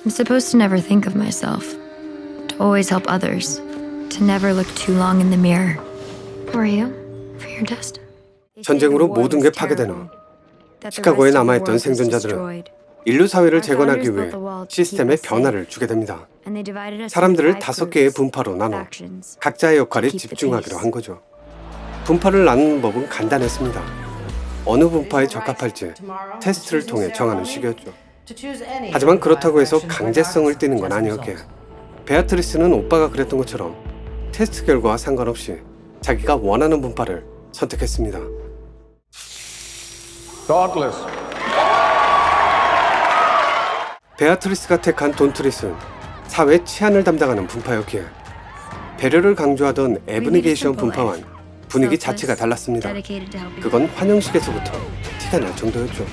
I'm supposed to never think of myself, to always help others, to never look too long in the mirror. Who are you? For your test? 전쟁으로 모든 게 파괴되는 시카고에 남아있던 생존자들은 인류 사회를 재건하기 위해 시스템에 변화를 주게 됩니다. 사람들을 5개의 분파로 나눠 각자의 역할에 집중하기로 한 거죠. 분파를 나누는 법은 간단했습니다. 어느 분파에 적합할지 테스트를 통해 정하는 식이었죠. 하지만 그렇다고 해서 강제성을 띠는 건 아니었기에 베아트리스는 오빠가 그랬던 것처럼 테스트 결과와 상관없이 자기가 원하는 분파를 선택했습니다. Dauntless. 베아트리스가 택한 돈트리스는 사회 치안을 담당하는 분파였기에 배려를 강조하던 에브니게이션 분파와는 분위기 자체가 달랐습니다. 그건 환영식에서부터 티가 날 정도였죠.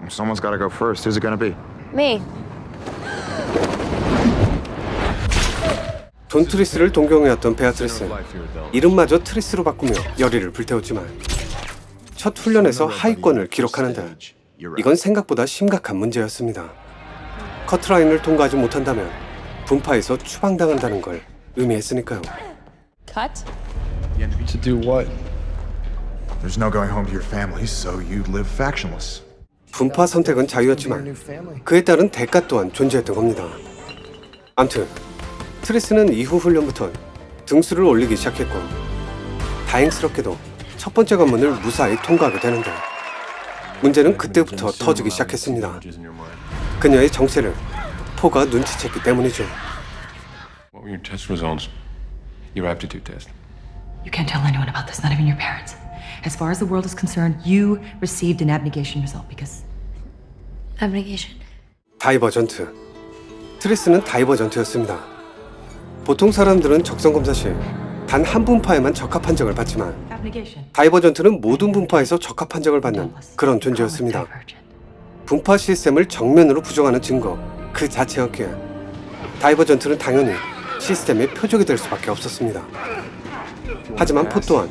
Someone's gotta go first. Who's it gonna be? Me. 돈트리스를 동경해왔던 베아트리스는 이름마저 트리스로 바꾸며 열의를 불태웠지만 첫 훈련에서 하위권을 기록하는데 이건 생각보다 심각한 문제였습니다. 커트라인을 통과하지 못한다면 분파에서 추방당한다는 걸 의미했으니까요. Cut? To do what? There's no going home to your family, so you live factionless. 분파 선택은 자유였지만 그에 따른 대가 또한 존재했던 겁니다. 암튼 트리스는 이후 훈련부터 등수를 올리기 시작했고 다행스럽게도 첫 번째 관문을 무사히 통과하게 되는데 문제는 그때부터 터지기 시작했습니다. 그녀의 정체를 포가 눈치챘기 때문이죠. What were your test results? Your aptitude test. You can't tell anyone about this, not even your parents. As far as the world is concerned, you received an abnegation result because... Abnegation. 다이버전트. 트리스는 다이버전트였습니다. 보통 사람들은 적성검사 시 단 한 분파에만 적합 판정을 받지만 다이버전트는 모든 분파에서 적합 판정을 받는 그런 존재였습니다. 분파 시스템을 정면으로 부정하는 증거 그 자체였기에 다이버전트는 당연히 시스템의 표적이 될 수밖에 없었습니다. 하지만 포 또한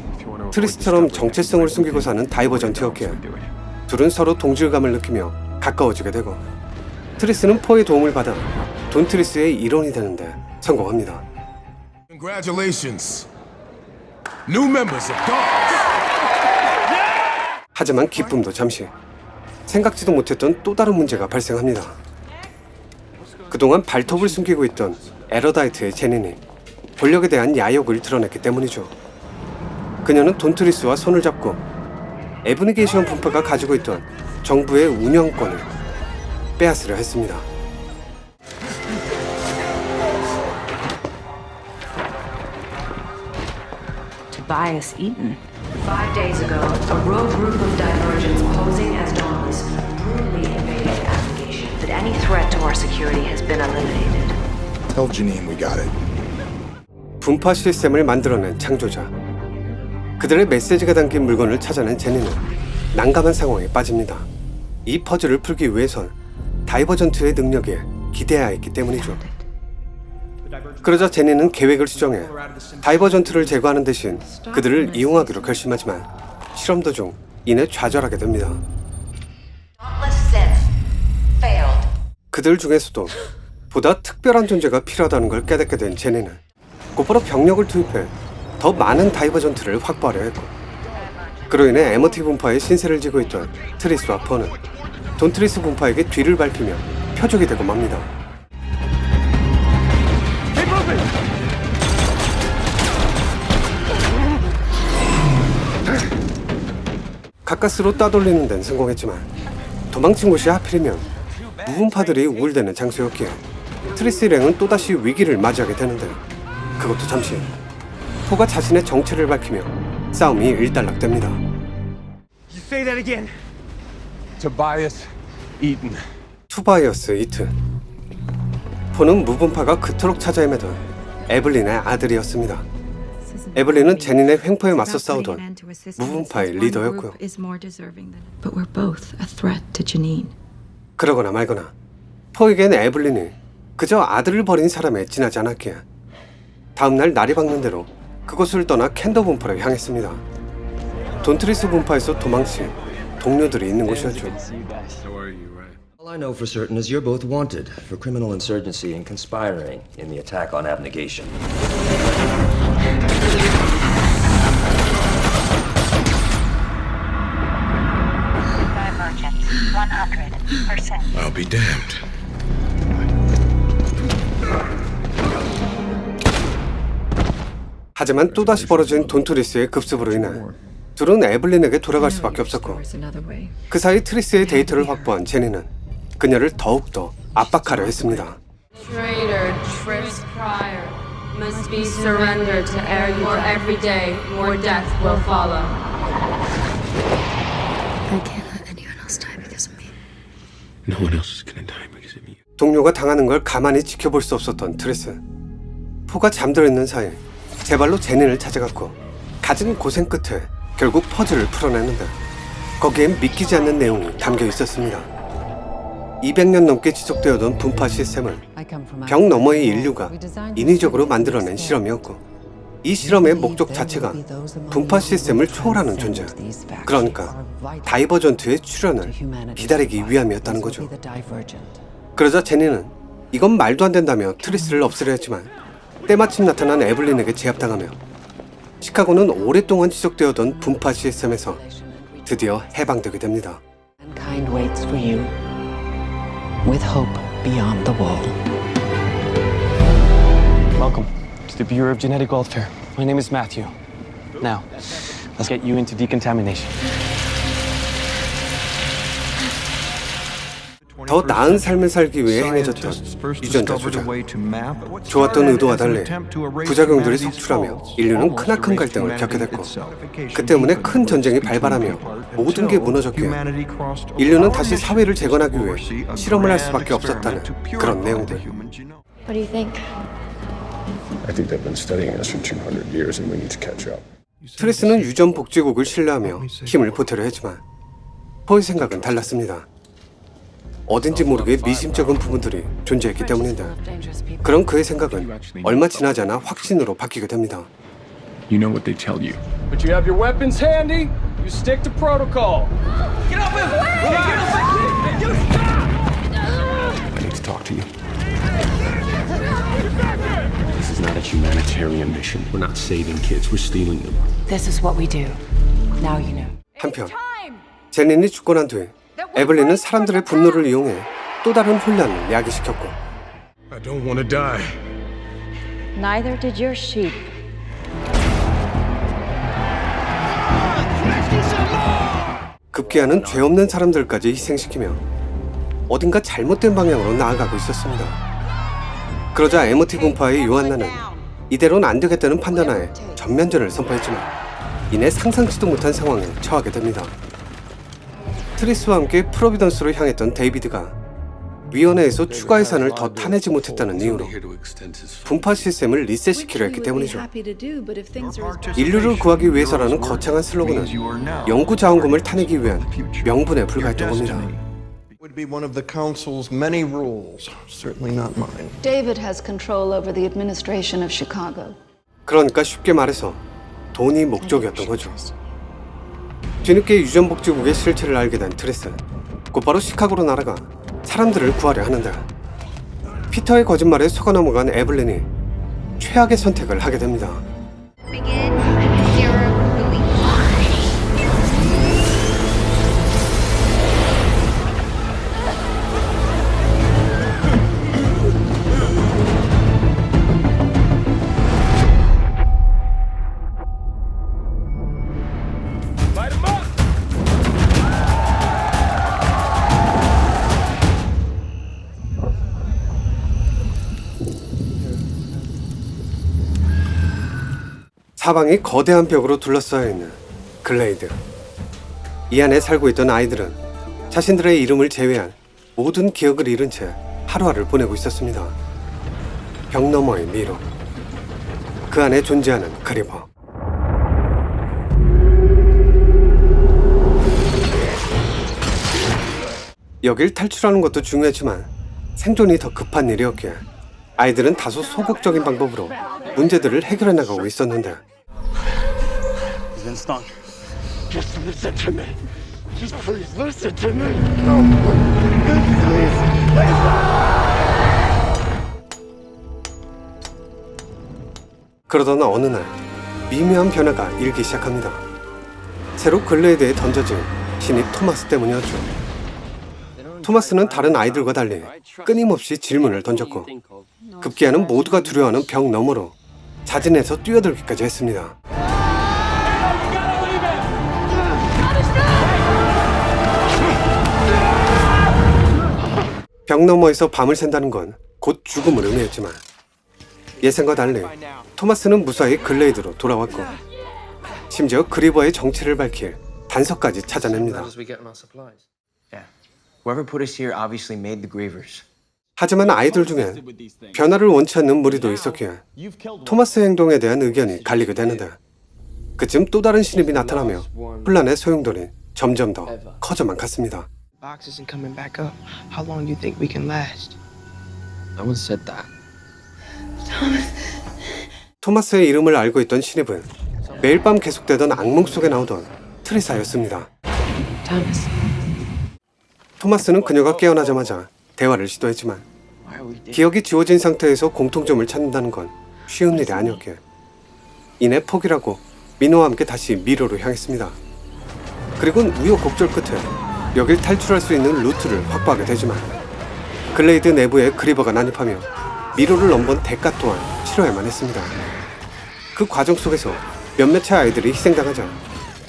트리스처럼 정체성을 숨기고 사는 다이버전트였기에 둘은 서로 동질감을 느끼며 가까워지게 되고 트리스는 포의 도움을 받아 돈트리스의 일원이 되는데 성공합니다. Congratulations, new members of Dauntless. 하지만 기쁨도 잠시 생각지도 못했던 또 다른 문제가 발생합니다. 그동안 발톱을 숨기고 있던 에러다이트의 제니니 권력에 대한 야욕을 드러냈기 때문이죠. 그녀는 돈트리스와 손을 잡고 에브니게이션 분파가 가지고 있던 정부의 운영권을 빼앗으려 했습니다. Tobias Eaton. 5 days ago, a rogue group of divergents posing as Dauntless brutally invaded Abnegation. But any threat to our security has been eliminated. Tell Janine we got it. 분파 시스템을 만들어낸 창조자. 그들의 메시지가 담긴 물건을 찾아낸 제니는 난감한 상황에 빠집니다. 이 퍼즐을 풀기 위해선 다이버전트의 능력에 기대해야 했기 때문이죠. 그러자 제니는 계획을 수정해 다이버전트를 제거하는 대신 그들을 이용하기로 결심하지만 실험 도중 이내 좌절하게 됩니다. 그들 중에서도 보다 특별한 존재가 필요하다는 걸 깨닫게 된 제니는 곧바로 병력을 투입해 더 많은 다이버전트를 확보하려 했고 그로 인해 에머티 분파의 신세를 지고 있던 트리스와 퍼는 돈트리스 분파에게 뒤를 밟히며 표적이 되고 맙니다. 가까스로 따돌리는 데는 성공했지만 도망친 곳이 하필이면 무분파들이 우울대는 장소였기에 트리스 일행은 또다시 위기를 맞이하게 되는데 그것도 잠시 포가 자신의 정체를 밝히며 싸움이 일단락됩니다. Say that again. Tobias Eaton. 투바이어스 이튼. 포는 무분파가 그토록 찾아 헤매던 에블린의 아들이었습니다. 에블린은 제닌의 횡포에 맞서 싸우던 무분파의 리더였고요. But we're both a threat to Janine. 그러거나 말거나 포에겐 에블린이 그저 아들을 버린 사람에 지나지 않았기에 다음날 날이 밝는 대로 그곳을 떠나 캔더 분파로 향했습니다. 돈트리스 분파에서 도망친 동료들이 있는 곳이었죠. All I know for certain is you're both wanted for criminal insurgency and conspiring in the attack on Abnegation. Divergent 100%. I'll be damned. 하지만 또다시 벌어진 돈 트리스의 급습으로 인해 둘은 에블린에게 돌아갈 수밖에 없었고, 그 사이 트리스의 데이터를 확보한 제니는 그녀를 더욱더 압박하려 했습니다. Traitor Tris Pryor must be surrendered to air you, or every day more death will follow. I can't let anyone else die because of me. No one else is gonna die because of you. 동료가 당하는 걸 가만히 지켜볼 수 없었던 트리스. 포가 잠들어 있는 사이 제 발로 제니를 찾아갔고, 갖은 고생 끝에 결국 퍼즐을 풀어내는데 거기엔 믿기지 않는 내용이 담겨 있었습니다. 200년 넘게 지속되어던 분파 시스템을 벽 너머의 인류가 인위적으로 만들어낸 실험이었고, 이 실험의 목적 자체가 분파 시스템을 초월하는 존재, 그러니까 다이버전트의 출현을 기다리기 위함이었다는 거죠. 그러자 제니는 이건 말도 안 된다며 트리스를 없애려 했지만 때마침 나타난 에블린에게 제압당하며 시카고는 오랫동안 지속되어던 분파 시스템에서 드디어 해방되게 됩니다. Mankind waits for you with hope beyond the wall. Welcome to the Bureau of Genetic Welfare. My name is Matthew. Now, let's get you into decontamination. 더 나은 삶을 살기 위해 행해졌던 유전자 조작. 좋았던 의도와 달리 부작용들이 속출하며 인류는 크나큰 갈등을 겪게 됐고, 그 때문에 큰 전쟁이 발발하며 모든 게 무너졌기에 인류는 다시 사회를 재건하기 위해 실험을 할 수밖에 없었다는 그런 내용들. What do you think? I think they've been studying us for 200 years and we need to catch up. 트리스는 유전복제국을 신뢰하며 힘을 보태려 했지만 포의 생각은 달랐습니다. 어딘지 모르게 미심쩍은 부분들이 존재했기 때문인데, 그런 그의 생각은 얼마 지나지 않아 확신으로 바뀌게 됩니다. You know what they tell you. But you have your weapons handy. You stick to protocol. Get up and I need to talk to you. This is not a humanitarian mission. We're not saving kids. We're stealing them. This is what we do. Now you know. 한편 제닌이 죽고 난 뒤 에블린은 사람들의 분노를 이용해 또 다른 혼란을 야기시켰고, I don't want to die. Neither did your sheep. 급기야는 죄 없는 사람들까지 희생시키며 어딘가 잘못된 방향으로 나아가고 있었습니다. 그러자 MOT 분파의 요한나는 이대로는 안 되겠다는 판단하에 전면전을 선포했지만 이내 상상치도 못한 상황에 처하게 됩니다. 트리스와 함께 프로비던스로 향했던 데이비드가 위원회에서 추가 예산을 더 타내지 못했다는 이유로 분파 시스템을 리셋시키려 했기 때문이죠. 인류를 구하기 위해서라는 거창한 슬로건은 연구 자원금을 타내기 위한 명분에 불과했던 겁니다. Would be one of the council's many rules, certainly not mine. David has control over the administration of Chicago. 그러니까 쉽게 말해서 돈이 목적이었던 거죠. 뒤늦게 유전복제국의 실체를 알게 된 트리스는 곧바로 시카고로 날아가 사람들을 구하려 하는데, 피터의 거짓말에 속아 넘어간 에블린이 최악의 선택을 하게 됩니다. 사방이 거대한 벽으로 둘러싸여 있는 글레이드. 이 안에 살고 있던 아이들은 자신들의 이름을 제외한 모든 기억을 잃은 채 하루하루를 보내고 있었습니다. 벽 너머의 미로, 그 안에 존재하는 크리퍼. 여길 탈출하는 것도 중요했지만 생존이 더 급한 일이었기에 아이들은 다소 소극적인 방법으로 문제들을 해결해 나가고 있었는데, Just listen to me. Just please listen to me. 그러던 어느 날 미묘한 변화가 일기 시작합니다. 새로 글레이드에 던져진 신입 토마스 때문이었죠. 토마스는 다른 아이들과 달리 끊임없이 질문을 던졌고 급기야는 모두가 두려워하는 벽 너머로 자진해서 뛰어들기까지 했습니다. 벽 너머에서 밤을 샌다는 건 곧 죽음을 의미했지만 예상과 달리 토마스는 무사히 글레이드로 돌아왔고 심지어 그리버의 정체를 밝힐 단서까지 찾아냅니다. Whoever put us here obviously made the grievers. 하지만 아이들 중엔 변화를 원치 않는 무리도 있었기에 토마스의 행동에 대한 의견이 갈리게 되는데 그쯤 또 다른 신입이 나타나며 혼란의 소용돌이 점점 더 커져만 갔습니다. Box isn't coming back up. How long do you think we can last? No one said that. 토마스의 이름을 알고 있던 신입은 매일 밤 계속되던 악몽 속에 나오던 트리사였습니다. 토마스는 그녀가 깨어나자마자 대화를 시도했지만 기억이 지워진 상태에서 공통점을 찾는다는 건 쉬운 일이 아니었기에 이내 포기라고 민호와 함께 다시 미로로 향했습니다. 그리고는 우여곡절 끝에 여길 탈출할 수 있는 루트를 확보하게 되지만 글레이드 내부에 그리버가 난입하며 미로를 넘본 대가 또한 치러야만 했습니다. 그 과정 속에서 몇몇의 아이들이 희생당하자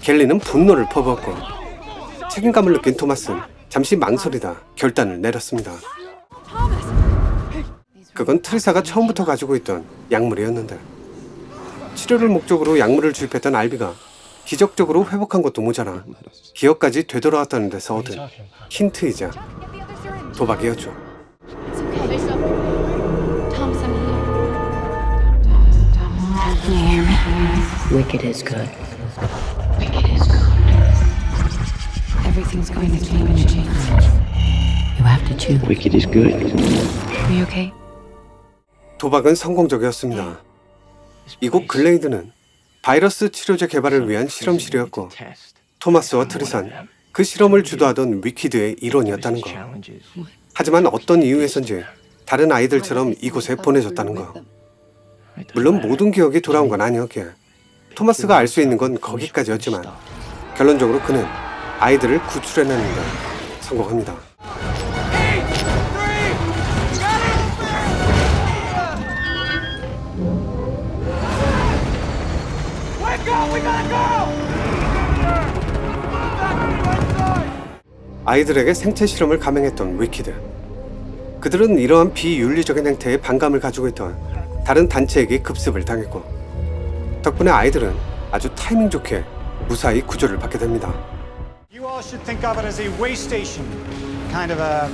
갤리는 분노를 퍼부었고 책임감을 느낀 토마스는 잠시 망설이다 결단을 내렸습니다. 그건 트리사가 처음부터 가지고 있던 약물이었는데 치료를 목적으로 약물을 주입했던 알비가 기적적으로 회복한 것도 모자라 기억까지 되돌아왔다는 데서 얻은 힌트이자 도박이었죠. Wicked is good. Wicked is good. Everything's going to change. You have to choose. Wicked is good. Are you okay? 도박은 성공적이었습니다. 이곳 글레이드는 바이러스 치료제 개발을 위한 실험실이었고 토마스와 트리사는 그 실험을 주도하던 위키드의 일원이었다는 것. 하지만 어떤 이유에선지 다른 아이들처럼 이곳에 보내졌다는 것. 물론 모든 기억이 돌아온 건 아니었기에 토마스가 알 수 있는 건 거기까지였지만 결론적으로 그는 아이들을 구출해내는 데 성공합니다. 아이들에게 생체 실험을 감행했던 위키드. 그들은 이러한 비윤리적인 행태에 반감을 가지고 있던 다른 단체에게 급습을 당했고 덕분에 아이들은 아주 타이밍 좋게 무사히 구조를 받게 됩니다. You all should think of it as a way station, kind of a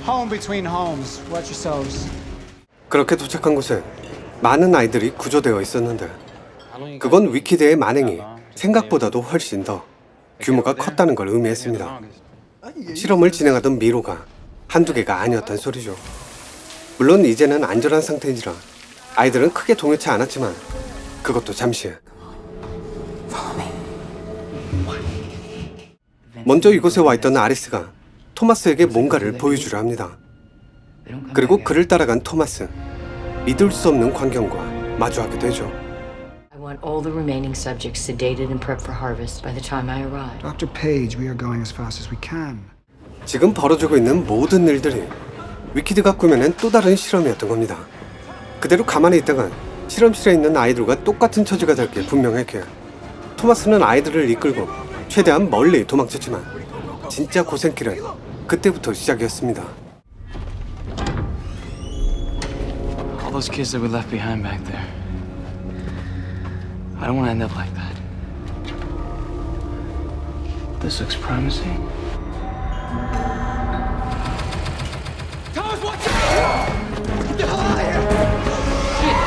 home between homes. Watch yourselves. 그렇게 도착한 곳에 많은 아이들이 구조되어 있었는데 그건 위키드의 만행이 생각보다도 훨씬 더 규모가 컸다는 걸 의미했습니다. 실험을 진행하던 미로가 한두 개가 아니었단 소리죠. 물론 이제는 안전한 상태인지라 아이들은 크게 동요치 않았지만 그것도 잠시. 먼저 이곳에 와 있던 아리스가 토마스에게 뭔가를 보여주려 합니다. 그리고 그를 따라간 토마스, 믿을 수 없는 광경과 마주하게 되죠. I want all the remaining subjects sedated and prepped for harvest by the time I arrive. Dr. Page, we are going as fast as we can. 지금 벌어지고 있는 모든 일들이 위키드가 꾸며낸 또 다른 실험이었던 겁니다. 그대로 가만히 있다간 실험실에 있는 아이들과 똑같은 처지가 될 게 분명했기에 토마스는 아이들을 이끌고 최대한 멀리 도망쳤지만 진짜 고생길은 그때부터 시작이었습니다. All those kids that we left behind back there. I don't want to end up like that. This looks promising. Thomas, watch out! Get the hell out of here!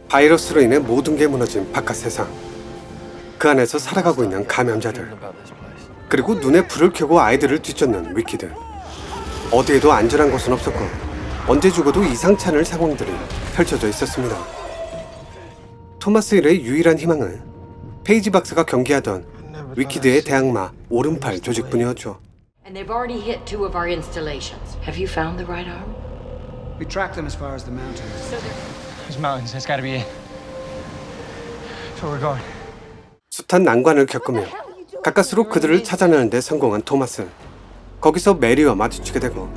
바이러스로 인해 모든 게 무너진 바깥 세상. 그 안에서 살아가고 있는 감염자들. 그리고 눈에 불을 켜고 아이들을 뒤쫓는 위키드. 어디에도 안전한 곳은 없었고 언제 죽어도 이상찮을 상황들이 펼쳐져 있었습니다. 토마스 힐의 유일한 희망은 페이지 박사가 경계하던 위키드의 대항마 오른팔 조직뿐이었죠. And they've already hit 2 of our installations. Have you found the right arm? We tracked them as far as the mountains. There's mountains. That's gotta be it. That's where we're going. 숱한 난관을 겪으며 가까스로 그들을 찾아내는 데 성공한 토마스. 거기서 메리와 마주치게 되고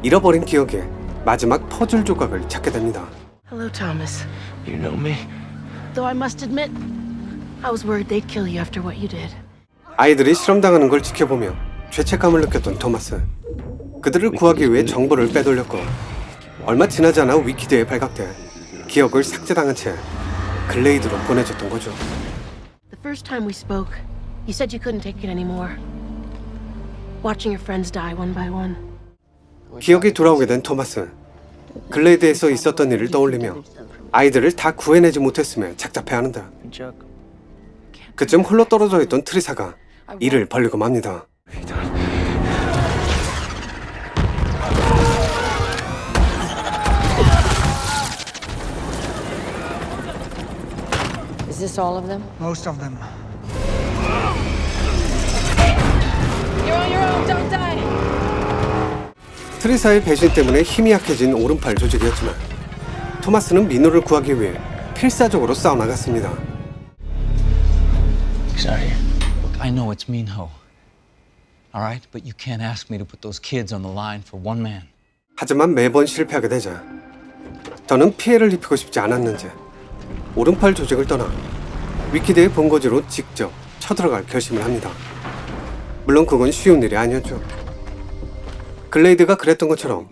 잃어버린 기억에 마지막 퍼즐 조각을 찾게 됩니다. Hello, Thomas. You know me? Though I must admit, I was worried they'd kill you after what you did. 아이들이 실험당하는 걸 지켜보며 죄책감을 느꼈던 토마스. 그들을 구하기 위해 정보를 빼돌렸고 얼마 지나지 않아 위키드에 발각돼 기억을 삭제당한 채 글레이드로 보내줬던 거죠. The first time we spoke, you said you couldn't take it anymore. Watching your friends die one by one. 기억이 돌아오게 된 토마스. 글레이드에서 있었던 일을 떠올리며 아이들을 다 구해내지 못했음에 착잡해하는데 그쯤 홀로 떨어져 있던 트리사가 이를 벌리고 맙니다. Is this all of them? Most of them. You're on your own, don't die! 트리사의 배신 때문에 힘이 약해진 오른팔 조직이었지만 토마스는 민호를 구하기 위해 필사적으로 싸워나갔습니다. Sorry. Look, I know it's Minho. All right, but you can't ask me to put those kids on the line for one man. 하지만 매번 실패하게 되자 더는 피해를 입히고 싶지 않았는지 오른팔 조직을 떠나 위키드의 본거지로 직접 쳐들어갈 결심을 합니다. 물론 그건 쉬운 일이 아니었죠. 글레이드가 그랬던 것처럼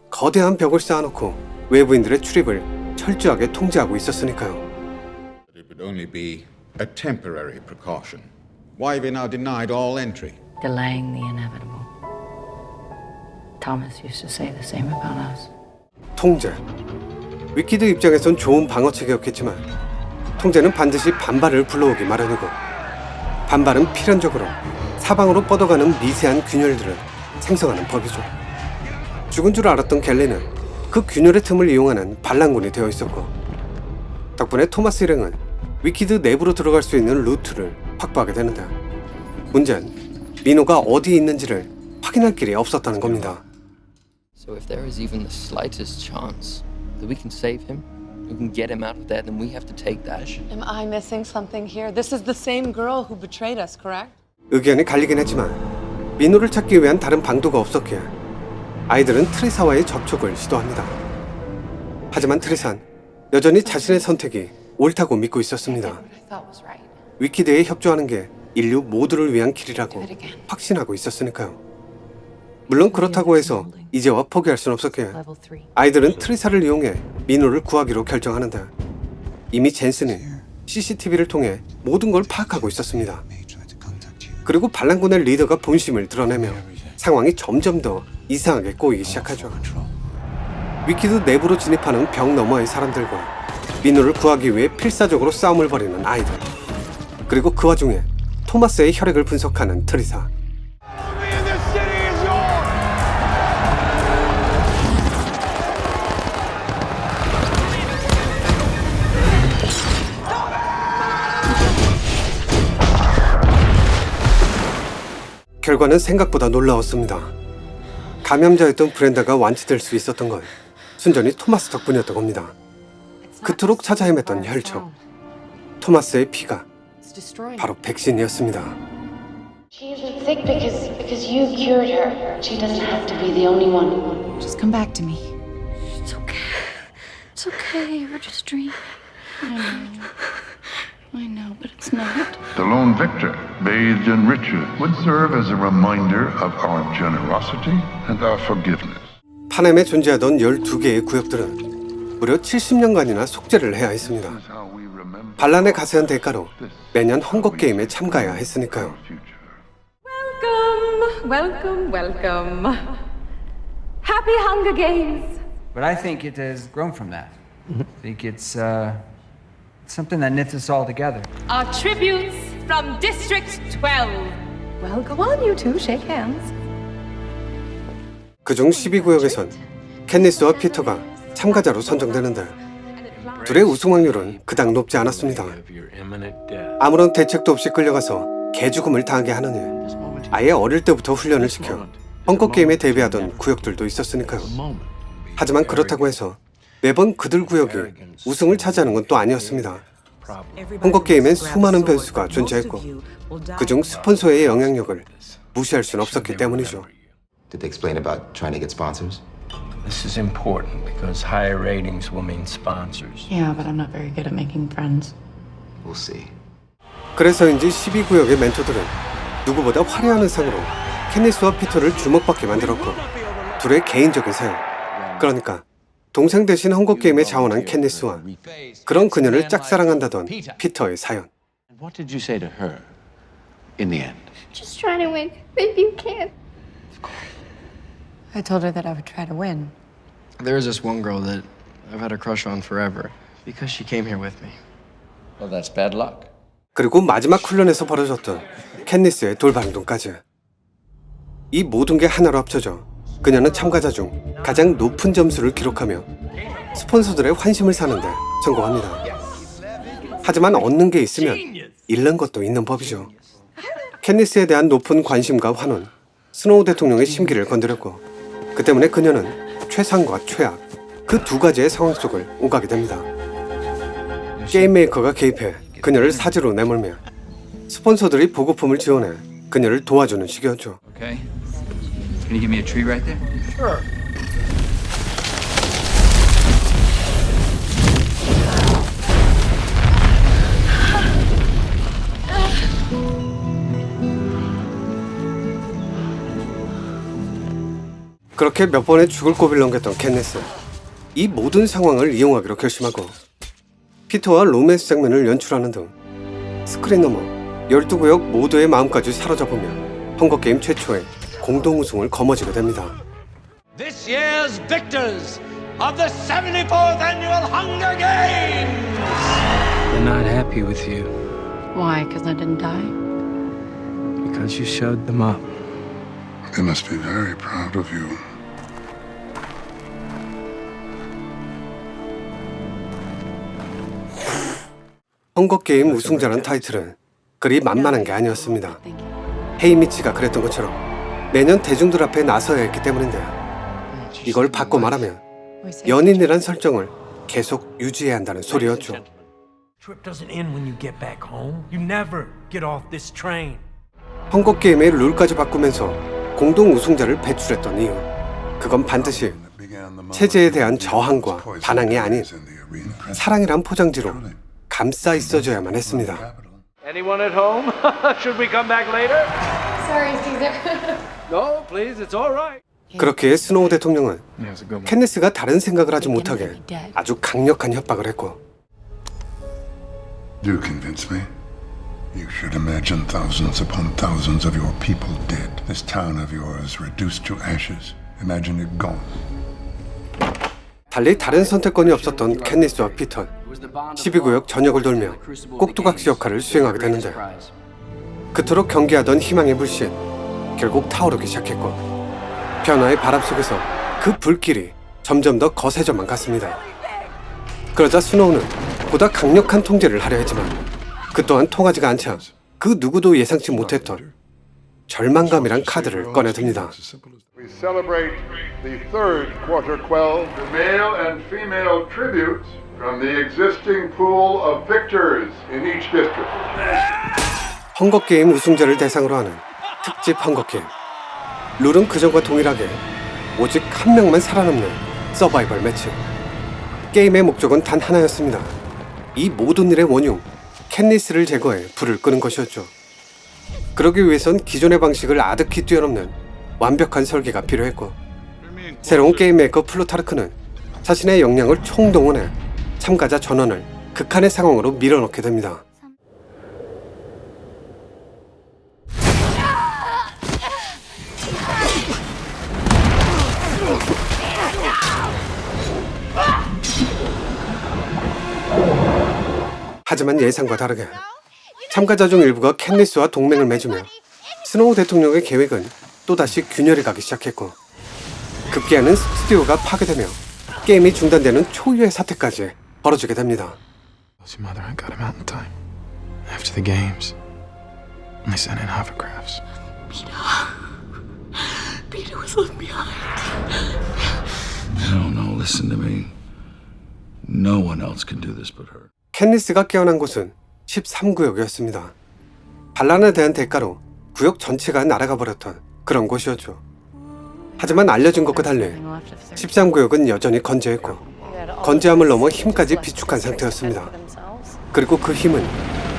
거대한 벽을 쌓아놓고 외부인들의 출입을 철저하게 통제하고 있었으니까요. It would only be a temporary precaution. Why have you now denied all entry? Delaying the inevitable. Thomas used to say the same about us. 통제. 위키드 입장에선 좋은 방어책이었겠지만 통제는 반드시 반발을 불러오기 마련이고 반발은 필연적으로 사방으로 뻗어가는 미세한 균열들을 생성하는 법이죠. 죽은 줄 알았던 갤리는 그 균열의 틈을 이용하는 반란군이 되어 있었고 덕분에 토마스 일행은 위키드 내부로 들어갈 수 있는 루트를 확보하게 되는데 문제는 민호가 어디 있는지를 확인할 길이 없었다는 겁니다. So if there is even the slightest chance that we can save him, we can get him out of there, then we have to take that. Am I missing something here? This is the same girl who betrayed us, correct? 의견이 갈리긴 했지만 민호를 찾기 위한 다른 방도가 없었기에 아이들은 트리사와의 접촉을 시도합니다. 하지만 트리사는 여전히 자신의 선택이 옳다고 믿고 있었습니다. 위키드에 협조하는 게 인류 모두를 위한 길이라고 확신하고 있었으니까요. 물론 그렇다고 해서 이제와 포기할 순 없었기에 아이들은 트리사를 이용해 민호를 구하기로 결정하는데 이미 젠슨이 CCTV를 통해 모든 걸 파악하고 있었습니다. 그리고 반란군의 리더가 본심을 드러내며 상황이 점점 더 이상하게 꼬이기 시작하죠. 위키드 내부로 진입하는 벽 너머의 사람들과 민호를 구하기 위해 필사적으로 싸움을 벌이는 아이들, 그리고 그 와중에 토마스의 혈액을 분석하는 트리사. 결과는 생각보다 놀라웠습니다. 감염자였던 브렌다가 완치될 수 있었던 건 순전히 토마스 덕분이었다고 합니다. 그토록 찾아 헤맸던 혈청, 토마스의 피가 바로 백신이었습니다. She isn't sick because you cured her. She doesn't have to be the only one. Just come back to me. It's okay. It's okay. You're just dreaming. I know, but it's not. The lone victor, bathed in riches, would serve as a reminder of our generosity and our forgiveness. 파넴에 존재하던 12개의 구역들은 무려 70년간이나 속죄를 해야 했습니다. 반란의 가세한 대가로 매년 헝거게임에 참가해야 했으니까요. Welcome, welcome. Happy Hunger Games. But I think it has grown from that. I think it's something that knits us all together. Our tributes from District 12. Well, go on, you two, shake hands. 그중 12구역에선 캔니스와 피터가 참가자로 선정되는데 둘의 우승 확률은 그닥 높지 않았습니다. 아무런 대책도 없이 끌려가서 개죽음을 당하게 하느니 아예 어릴 때부터 훈련을 시켜 헝거게임에 데뷔하던 구역들도 있었으니까요. 하지만 그렇다고 해서 매번 그들 구역이 우승을 차지하는 건 또 아니었습니다. 헝거게임엔 수많은 변수가 존재했고 그중 스폰서의 영향력을 무시할 수는 없었기 때문이죠. Did they explain about trying to get sponsors? This is important because higher ratings will mean sponsors. Yeah, but I'm not very good at making friends. We'll see. 그래서인지 12구역의 멘토들은 누구보다 화려한 의상으로 캔니스와 피터를 주목받게 만들었고 둘의 개인적인 사연, 그러니까 동생 대신 헝거게임에 자원한 캔니스와 그런 그녀를 짝사랑한다던 피터의 사연. What did you say to her in the end? Just trying to win. Maybe you can. I told her that I would try to win. There is this one girl that I've had a crush on forever because she came here with me. Well, that's bad luck. 그리고 마지막 훈련에서 벌어졌던 캔니스의 돌발 행동까지. 이 모든 게 하나로 합쳐져 그녀는 참가자 중 가장 높은 점수를 기록하며 스폰서들의 환심을 사는데 성공합니다. 하지만 얻는 게 있으면 잃는 것도 있는 법이죠. 캔니스에 대한 높은 관심과 환호는 스노우 대통령의 심기를 건드렸고 그 때문에 그녀는 최상과 최악 그 두 가지의 상황 속을 오가게 됩니다. 게임 메이커가 개입해 그녀를 사지로 내몰며 스폰서들이 보급품을 지원해 그녀를 도와주는 시기였죠. Okay. Can you give me a tree right there? Sure. 그렇게 몇 번의 죽을 고비를 넘겼던 캔니스. 이 모든 상황을 이용하기로 결심하고 피터와 로맨스 장면을 연출하는 등 스크린 너머 12구역 모두의 마음까지 사로잡으며 헝거게임 최초의 공동 우승을 거머쥐게 됩니다. This year's victors of the 74th Annual Hunger Games! They're not happy with you Why? Because I didn't die? because you showed them up. They must be very proud of you. 헝거게임 우승자란 타이틀은 그리 만만한 게 아니었습니다. 헤이미치가 그랬던 것처럼 매년 대중들 앞에 나서야 했기 때문인데요. 이걸 바꿔 말하면 연인이란 설정을 계속 유지해야 한다는 소리였죠. Trip doesn't end when you get back home. You never get off this train. 헝거게임의 룰까지 바꾸면서 공동 우승자를 배출했던 이유, 그건 반드시 체제에 대한 저항과 반항이 아닌 사랑이란 포장지로 감싸 있어줘야만 했습니다. Anyone at home? Should we come back later? Sorry, Caesar. No, please. It's all right. 그렇게 스노우 대통령은 캔니스가 다른 생각을 하지 못하게 아주 강력한 협박을 했고 Do convince me. You should imagine thousands upon thousands of your people dead. This town of yours reduced to ashes. Imagine it gone. 달리 다른 선택권이 없었던 캔니스와 피터는 12구역 전역을 돌며 꼭두각시 역할을 수행하게 되는데 그토록 경계하던 희망의 불씨는 결국 타오르기 시작했고 변화의 바람 속에서 그 불길이 점점 더 거세져만 갔습니다. 그러자 스노우는 보다 강력한 통제를 하려 했지만 그 또한 통하지가 않자 그 누구도 예상치 못했던 절망감이란 카드를 꺼내듭니다. We celebrate the third quarter quell, the male and female tributes from the existing pool of victors in each district. 헝거게임 우승자를 대상으로 하는 특집 헝거게임. 룰은 그전과 동일하게 오직 한 명만 살아남는 서바이벌 매치. 게임의 목적은 단 하나였습니다. 이 모든 일의 원흉, 캔니스를 제거해 불을 끄는 것이었죠. 그러기 위해선 기존의 방식을 아득히 뛰어넘는 완벽한 설계가 필요했고 새로운 게임 메이커 플루타르크는 자신의 역량을 총동원해 참가자 전원을 극한의 상황으로 밀어넣게 됩니다. 하지만 예상과 다르게 참가자 중 일부가 캔니스와 동맹을 맺으며 스노우 대통령의 계획은 또다시 균열이 가기 시작했고 급기야는 스튜디오가 파괴되며 게임이 중단되는 초유의 사태까지 벌어지게 됩니다. His mother and got him out in time. After the games, they sent in hovercrafts. Peter was left behind. No, listen to me. No one else can do this but her. 캣니스가 깨어난 곳은 13구역이었습니다. 반란에 대한 대가로 구역 전체가 날아가 버렸던 그런 곳이었죠. 하지만 알려진 것과 달리 13구역은 여전히 건재했고 건재함을 넘어 힘까지 비축한 상태였습니다. 그리고 그 힘은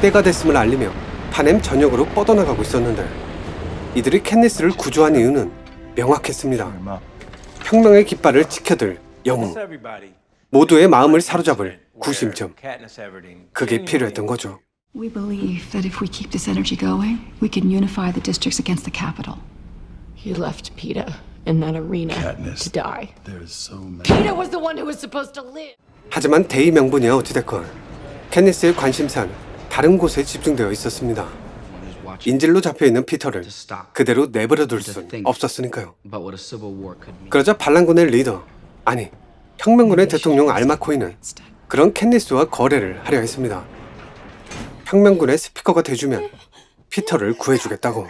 때가 됐음을 알리며 파넴 전역으로 뻗어나가고 있었는데 이들이 캣니스를 구조한 이유는 명확했습니다. 혁명의 깃발을 지켜들 영웅, 모두의 마음을 사로잡을 구심점, 그게 필요했던 거죠. We believe that if we keep this energy going, we can unify the districts against the capital. You left Peter in that arena to die. There's so many. Peter was the one who was supposed to live. 하지만 대의 명분이야 어찌됐건 캣니스의 관심사는 다른 곳에 집중되어 있었습니다. 인질로 잡혀있는 피터를 그대로 내버려둘 순 없었으니까요. 그러자 반란군의 리더, 아니 혁명군의 대통령 알마코이는 그런 캣니스와 거래를 하려 했습니다. 혁명군의 스피커가 돼주면 피터를 구해주겠다고.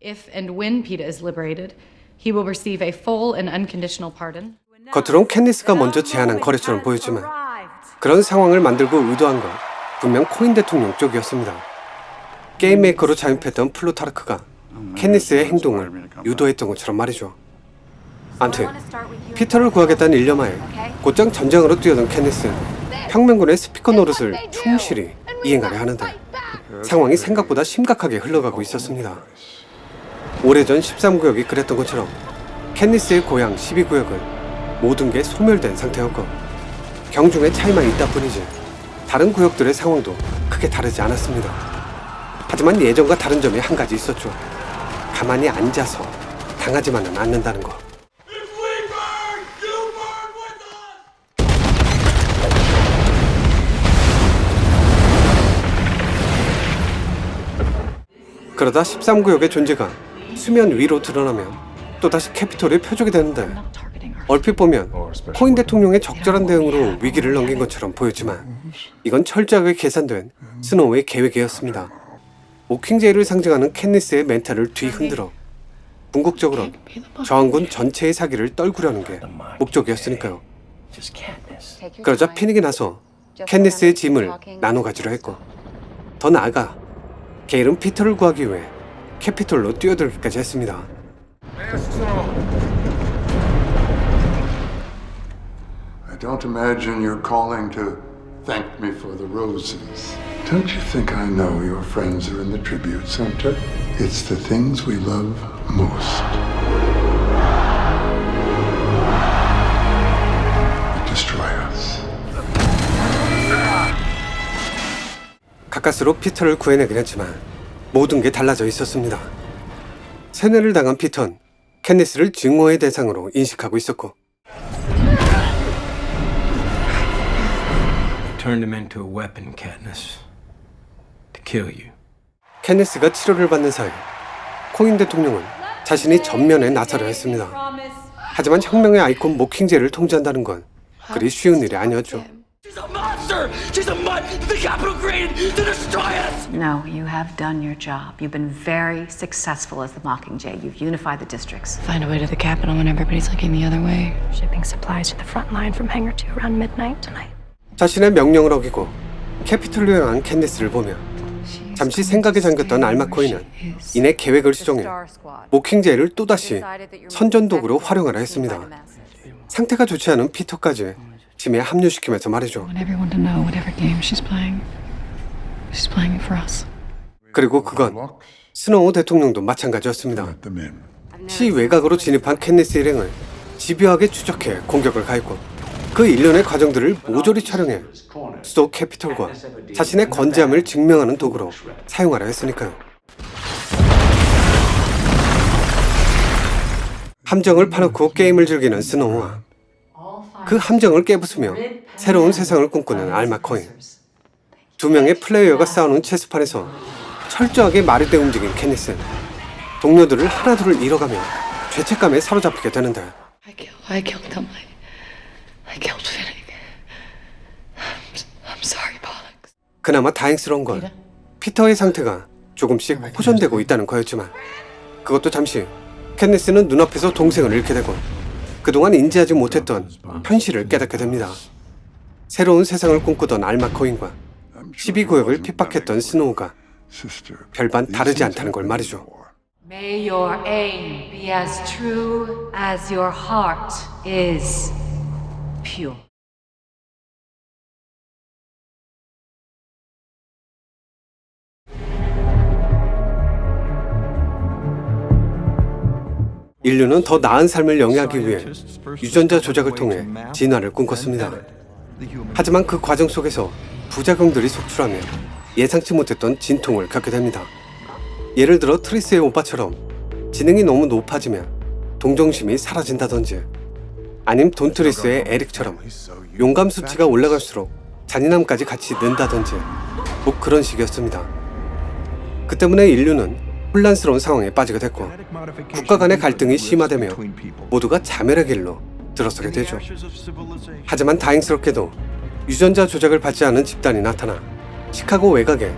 If and when Peter is liberated, he will receive a full and unconditional pardon. 겉으론 캣니스가 먼저 제안한 거래처럼 보였지만 그런 상황을 만들고 의도한 건 분명 코인 대통령 쪽이었습니다. 게임 메이커로 잠입했던 플루타르크가 캣니스의 행동을 유도했던 것처럼 말이죠. 암튼 피터를 구하겠다는 일념하에 곧장 전장으로 뛰어든 캣니스는 혁명군의 스피커 노릇을 충실히 이행하려 하는데 상황이 생각보다 심각하게 흘러가고 있었습니다. 오래전 13구역이 그랬던 것처럼 캣니스의 고향 12구역은 모든 게 소멸된 상태였고 경중의 차이만 있다 뿐이지 다른 구역들의 상황도 크게 다르지 않았습니다. 하지만 예전과 다른 점이 한 가지 있었죠. 가만히 앉아서 당하지만은 않는다는 거. 그러다 13구역의 존재가 수면 위로 드러나며 또다시 캐피톨의 표적이 되는데 얼핏 보면 코인 대통령의 적절한 대응으로 위기를 넘긴 것처럼 보였지만 이건 철저하게 계산된 스노우의 계획이었습니다. 모킹제이를 상징하는 캣니스의 멘탈을 뒤흔들어 궁극적으로 저항군 전체의 사기를 떨구려는 게 목적이었으니까요. 그러자 피닉이 나서 캣니스의 짐을 나눠 가지로 했고 더 나아가 게일은 피터를 구하기 위해 캐피톨로 뛰어들기까지 했습니다. I don't imagine you're calling to thank me for the roses. Don't you think I know your friends are in the tribute center? It's the things we love most. That destroy us. 가까스로 피터를 구해내긴 했지만 모든 게 달라져 있었습니다. 세뇌를 당한 피터는 캣니스를 증오의 대상으로 인식하고 있었고 Turned him into a weapon, Katniss. To kill you. 캣니스가 치료를 받는 사이 코인 대통령은 자신이 전면에 나서려 했습니다. 하지만 혁명의 아이콘 모킹제를 통제한다는 건 그리 쉬운 일이 아니었죠. She's a monster! She's a mud the capital created to destroy us! No, you have done your job. You've been very successful as the Mockingjay. You've unified the districts. Find a way to the capital when everybody's looking the other way. Shipping supplies to the front line from Hangar 2 around midnight tonight. 자신의 명령을 어기고 캐피톨로 향한 캔디스를 보며 잠시 생각에 잠겼던 알마코이는 이내 계획을 수정해 모킹제이를 또다시 선전도구로 활용하려 했습니다. 상태가 좋지 않은 피터까지 팀에 합류시키면서 말이죠. 그리고 그건 스노우 대통령도 마찬가지였습니다. 시 외곽으로 진입한 캣니스 일행을 집요하게 추적해 공격을 가했고 그 일련의 과정들을 모조리 촬영해 수도 캐피톨과 자신의 건재함을 증명하는 도구로 사용하려 했으니까요. 함정을 파놓고 게임을 즐기는 스노우와 그 함정을 깨부수며 새로운 세상을 꿈꾸는 알마코인. 두 명의 플레이어가 싸우는 체스판에서 철저하게 말을 대 움직인 캣니스는 동료들을 하나둘을 잃어가며 죄책감에 사로잡히게 되는데 I killed them. I killed Finnick. I'm sorry, Pollux. 그나마 다행스러운 건 피터의 상태가 조금씩 호전되고 있다는 거였지만 그것도 잠시 캣니스는 눈앞에서 동생을 잃게 되고 그동안 인지하지 못했던 현실을 깨닫게 됩니다. 새로운 세상을 꿈꾸던 알마 코인과 12구역을 핍박했던 스노우가 별반 다르지 않다는 걸 말이죠. May your aim be as true as your heart is pure. 인류는 더 나은 삶을 영위하기 위해 유전자 조작을 통해 진화를 꿈꿨습니다. 하지만 그 과정 속에서 부작용들이 속출하며 예상치 못했던 진통을 겪게 됩니다. 예를 들어 트리스의 오빠처럼 지능이 너무 높아지면 동정심이 사라진다든지, 아님 돈 트리스의 에릭처럼 용감 수치가 올라갈수록 잔인함까지 같이 는다든지, 뭐 그런 식이었습니다. 그 때문에 인류는 혼란스러운 상황에 빠지게 됐고 국가 간의 갈등이 심화되며 모두가 자멸의 길로 들어서게 되죠. 하지만 다행스럽게도 유전자 조작을 받지 않은 집단이 나타나 시카고 외곽에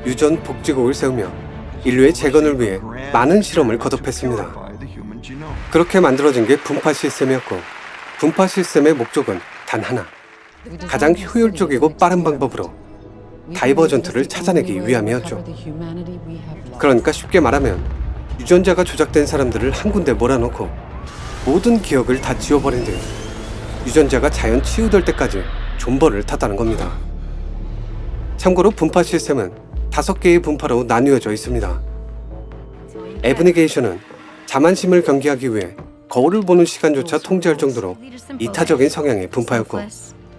유전 복지국을 세우며 인류의 재건을 위해 많은 실험을 거듭했습니다. 그렇게 만들어진 게 분파 시스템이었고, 분파 시스템의 목적은 단 하나, 가장 효율적이고 빠른 방법으로 다이버전트를 찾아내기 위함이었죠. 그러니까 쉽게 말하면 유전자가 조작된 사람들을 한 군데 몰아넣고 모든 기억을 다 지워버린 뒤 유전자가 자연 치유될 때까지 존버를 탔다는 겁니다. 참고로 분파 시스템은 5개의 분파로 나뉘어져 있습니다. 에브니게이션은 자만심을 경계하기 위해 거울을 보는 시간조차 통제할 정도로 이타적인 성향의 분파였고,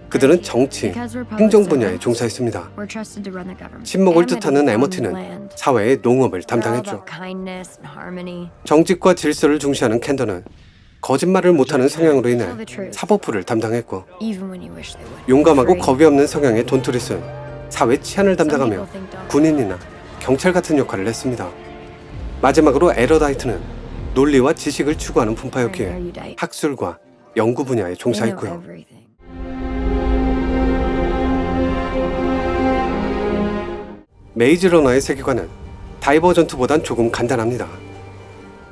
그들은 정치, 행정 분야에 종사했습니다. 친목을 뜻하는 에머티는 사회의 농업을 담당했죠. 정직과 질서를 중시하는 캔더는 거짓말을 못하는 성향으로 인해 사법부를 담당했고, 용감하고 겁이 없는 성향의 돈트리스는 사회 치안을 담당하며 군인이나 경찰 같은 역할을 했습니다. 마지막으로 에러다이트는 논리와 지식을 추구하는 분파였기에 학술과 연구 분야에 종사했고요. 메이즈 러너의 세계관은 다이버전트보단 조금 간단합니다.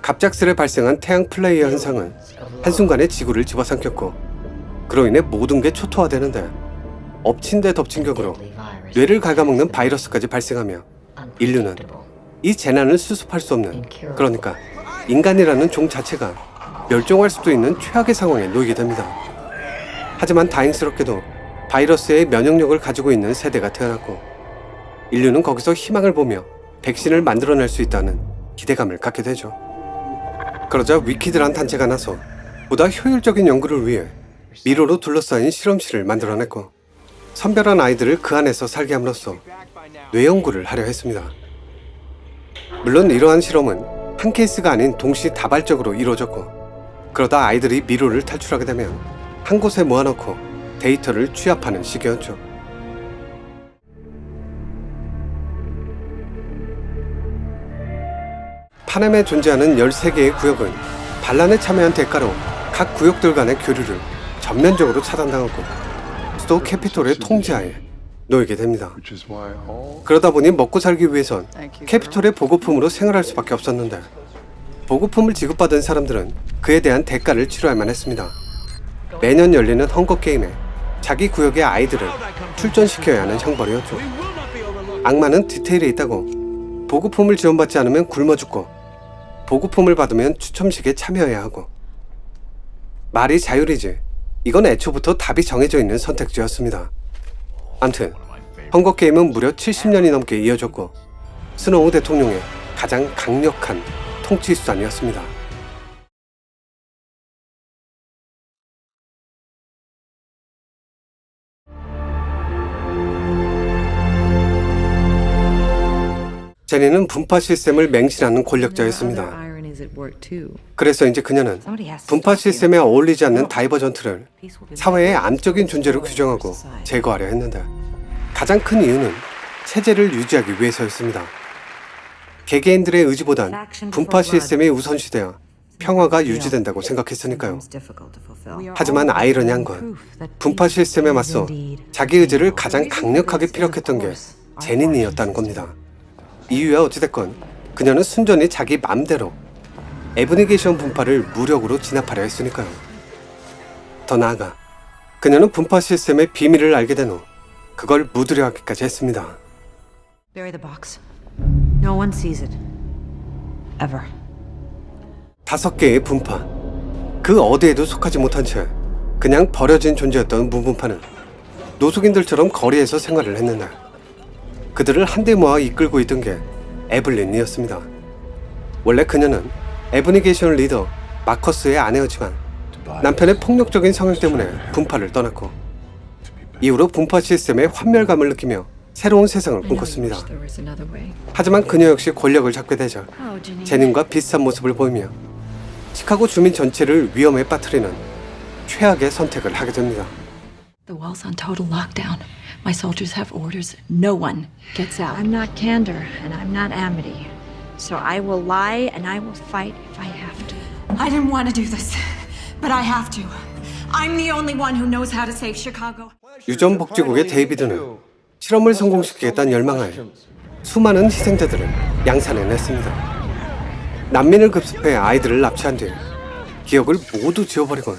갑작스레 발생한 태양 플레이어 현상은 한순간에 지구를 집어삼켰고, 그로 인해 모든 게 초토화되는데 엎친 데 덮친 격으로 뇌를 갉아먹는 바이러스까지 발생하며 인류는 이 재난을 수습할 수 없는, 그러니까 인간이라는 종 자체가 멸종할 수도 있는 최악의 상황에 놓이게 됩니다. 하지만 다행스럽게도 바이러스의 면역력을 가지고 있는 세대가 태어났고, 인류는 거기서 희망을 보며 백신을 만들어낼 수 있다는 기대감을 갖게 되죠. 그러자 위키드란 단체가 나서 보다 효율적인 연구를 위해 미로로 둘러싸인 실험실을 만들어냈고, 선별한 아이들을 그 안에서 살게 함으로써 뇌 연구를 하려 했습니다. 물론 이러한 실험은 한 케이스가 아닌 동시다발적으로 이루어졌고, 그러다 아이들이 미로를 탈출하게 되면 한 곳에 모아놓고 데이터를 취합하는 시기였죠. 파넴에 존재하는 13개의 구역은 반란에 참여한 대가로 각 구역들 간의 교류를 전면적으로 차단당하고 수도 캐피톨의 통제하에 놓이게 됩니다. 그러다 보니 먹고 살기 위해선 캐피톨의 보급품으로 생활할 수밖에 없었는데, 보급품을 지급받은 사람들은 그에 대한 대가를 치러야만 했습니다. 매년 열리는 헝거게임에 자기 구역의 아이들을 출전시켜야 하는 형벌이었죠. 악마는 디테일에 있다고 보급품을 지원받지 않으면 굶어 죽고, 보급품을 받으면 추첨식에 참여해야 하고. 말이 자율이지 이건 애초부터 답이 정해져 있는 선택지였습니다. 암튼 헝거게임은 무려 70년이 넘게 이어졌고 스노우 대통령의 가장 강력한 통치 수단이었습니다. 제니는 분파 시스템을 맹신하는 권력자였습니다. 그래서 이제 그녀는 분파 시스템에 어울리지 않는 다이버전트를 사회의 암적인 존재로 규정하고 제거하려 했는데, 가장 큰 이유는 체제를 유지하기 위해서였습니다. 개개인들의 의지보단 분파 시스템이 우선시되어 평화가 유지된다고 생각했으니까요. 하지만 아이러니한 건 분파 시스템에 맞서 자기 의지를 가장 강력하게 피력했던 게 제닌이었다는 겁니다. 이유야 어찌됐건 그녀는 순전히 자기 맘대로 애브니게이션 분파를 무력으로 진압하려 했으니까요. 더 나아가 그녀는 분파 시스템의 비밀을 알게 된 후 그걸 묻으려 하기까지 했습니다. Bury the box. No one sees it. Ever. 5개의 분파. 그 어디에도 속하지 못한 채 그냥 버려진 존재였던 무분파는 노숙인들처럼 거리에서 생활을 했는데 그들을 한데 모아 이끌고 있던 게 에블린이었습니다. 원래 그녀는 애브니게이션 리더 마커스의 아내였지만 남편의 폭력적인 성향 때문에 분파를 떠났고 이후로 분파 시스템의 환멸감을 느끼며 새로운 세상을 꿈꿨습니다. 하지만 그녀 역시 권력을 잡게 되자 제닌과 비슷한 모습을 보이며 시카고 주민 전체를 위험에 빠뜨리는 최악의 선택을 하게 됩니다. The wall's on total lockdown. My soldiers have orders. No one gets out. I'm not Candor, and I'm not Amity. So I will lie and I will fight if I have to. I didn't want to do this, but I have to. I'm the only one who knows how to save Chicago. 유전 복지국의 데이비드는 실험을 성공시키겠다는 열망하에 수많은 희생자들을 양산해냈습니다. 난민을 급습해 아이들을 납치한 뒤 기억을 모두 지워버리곤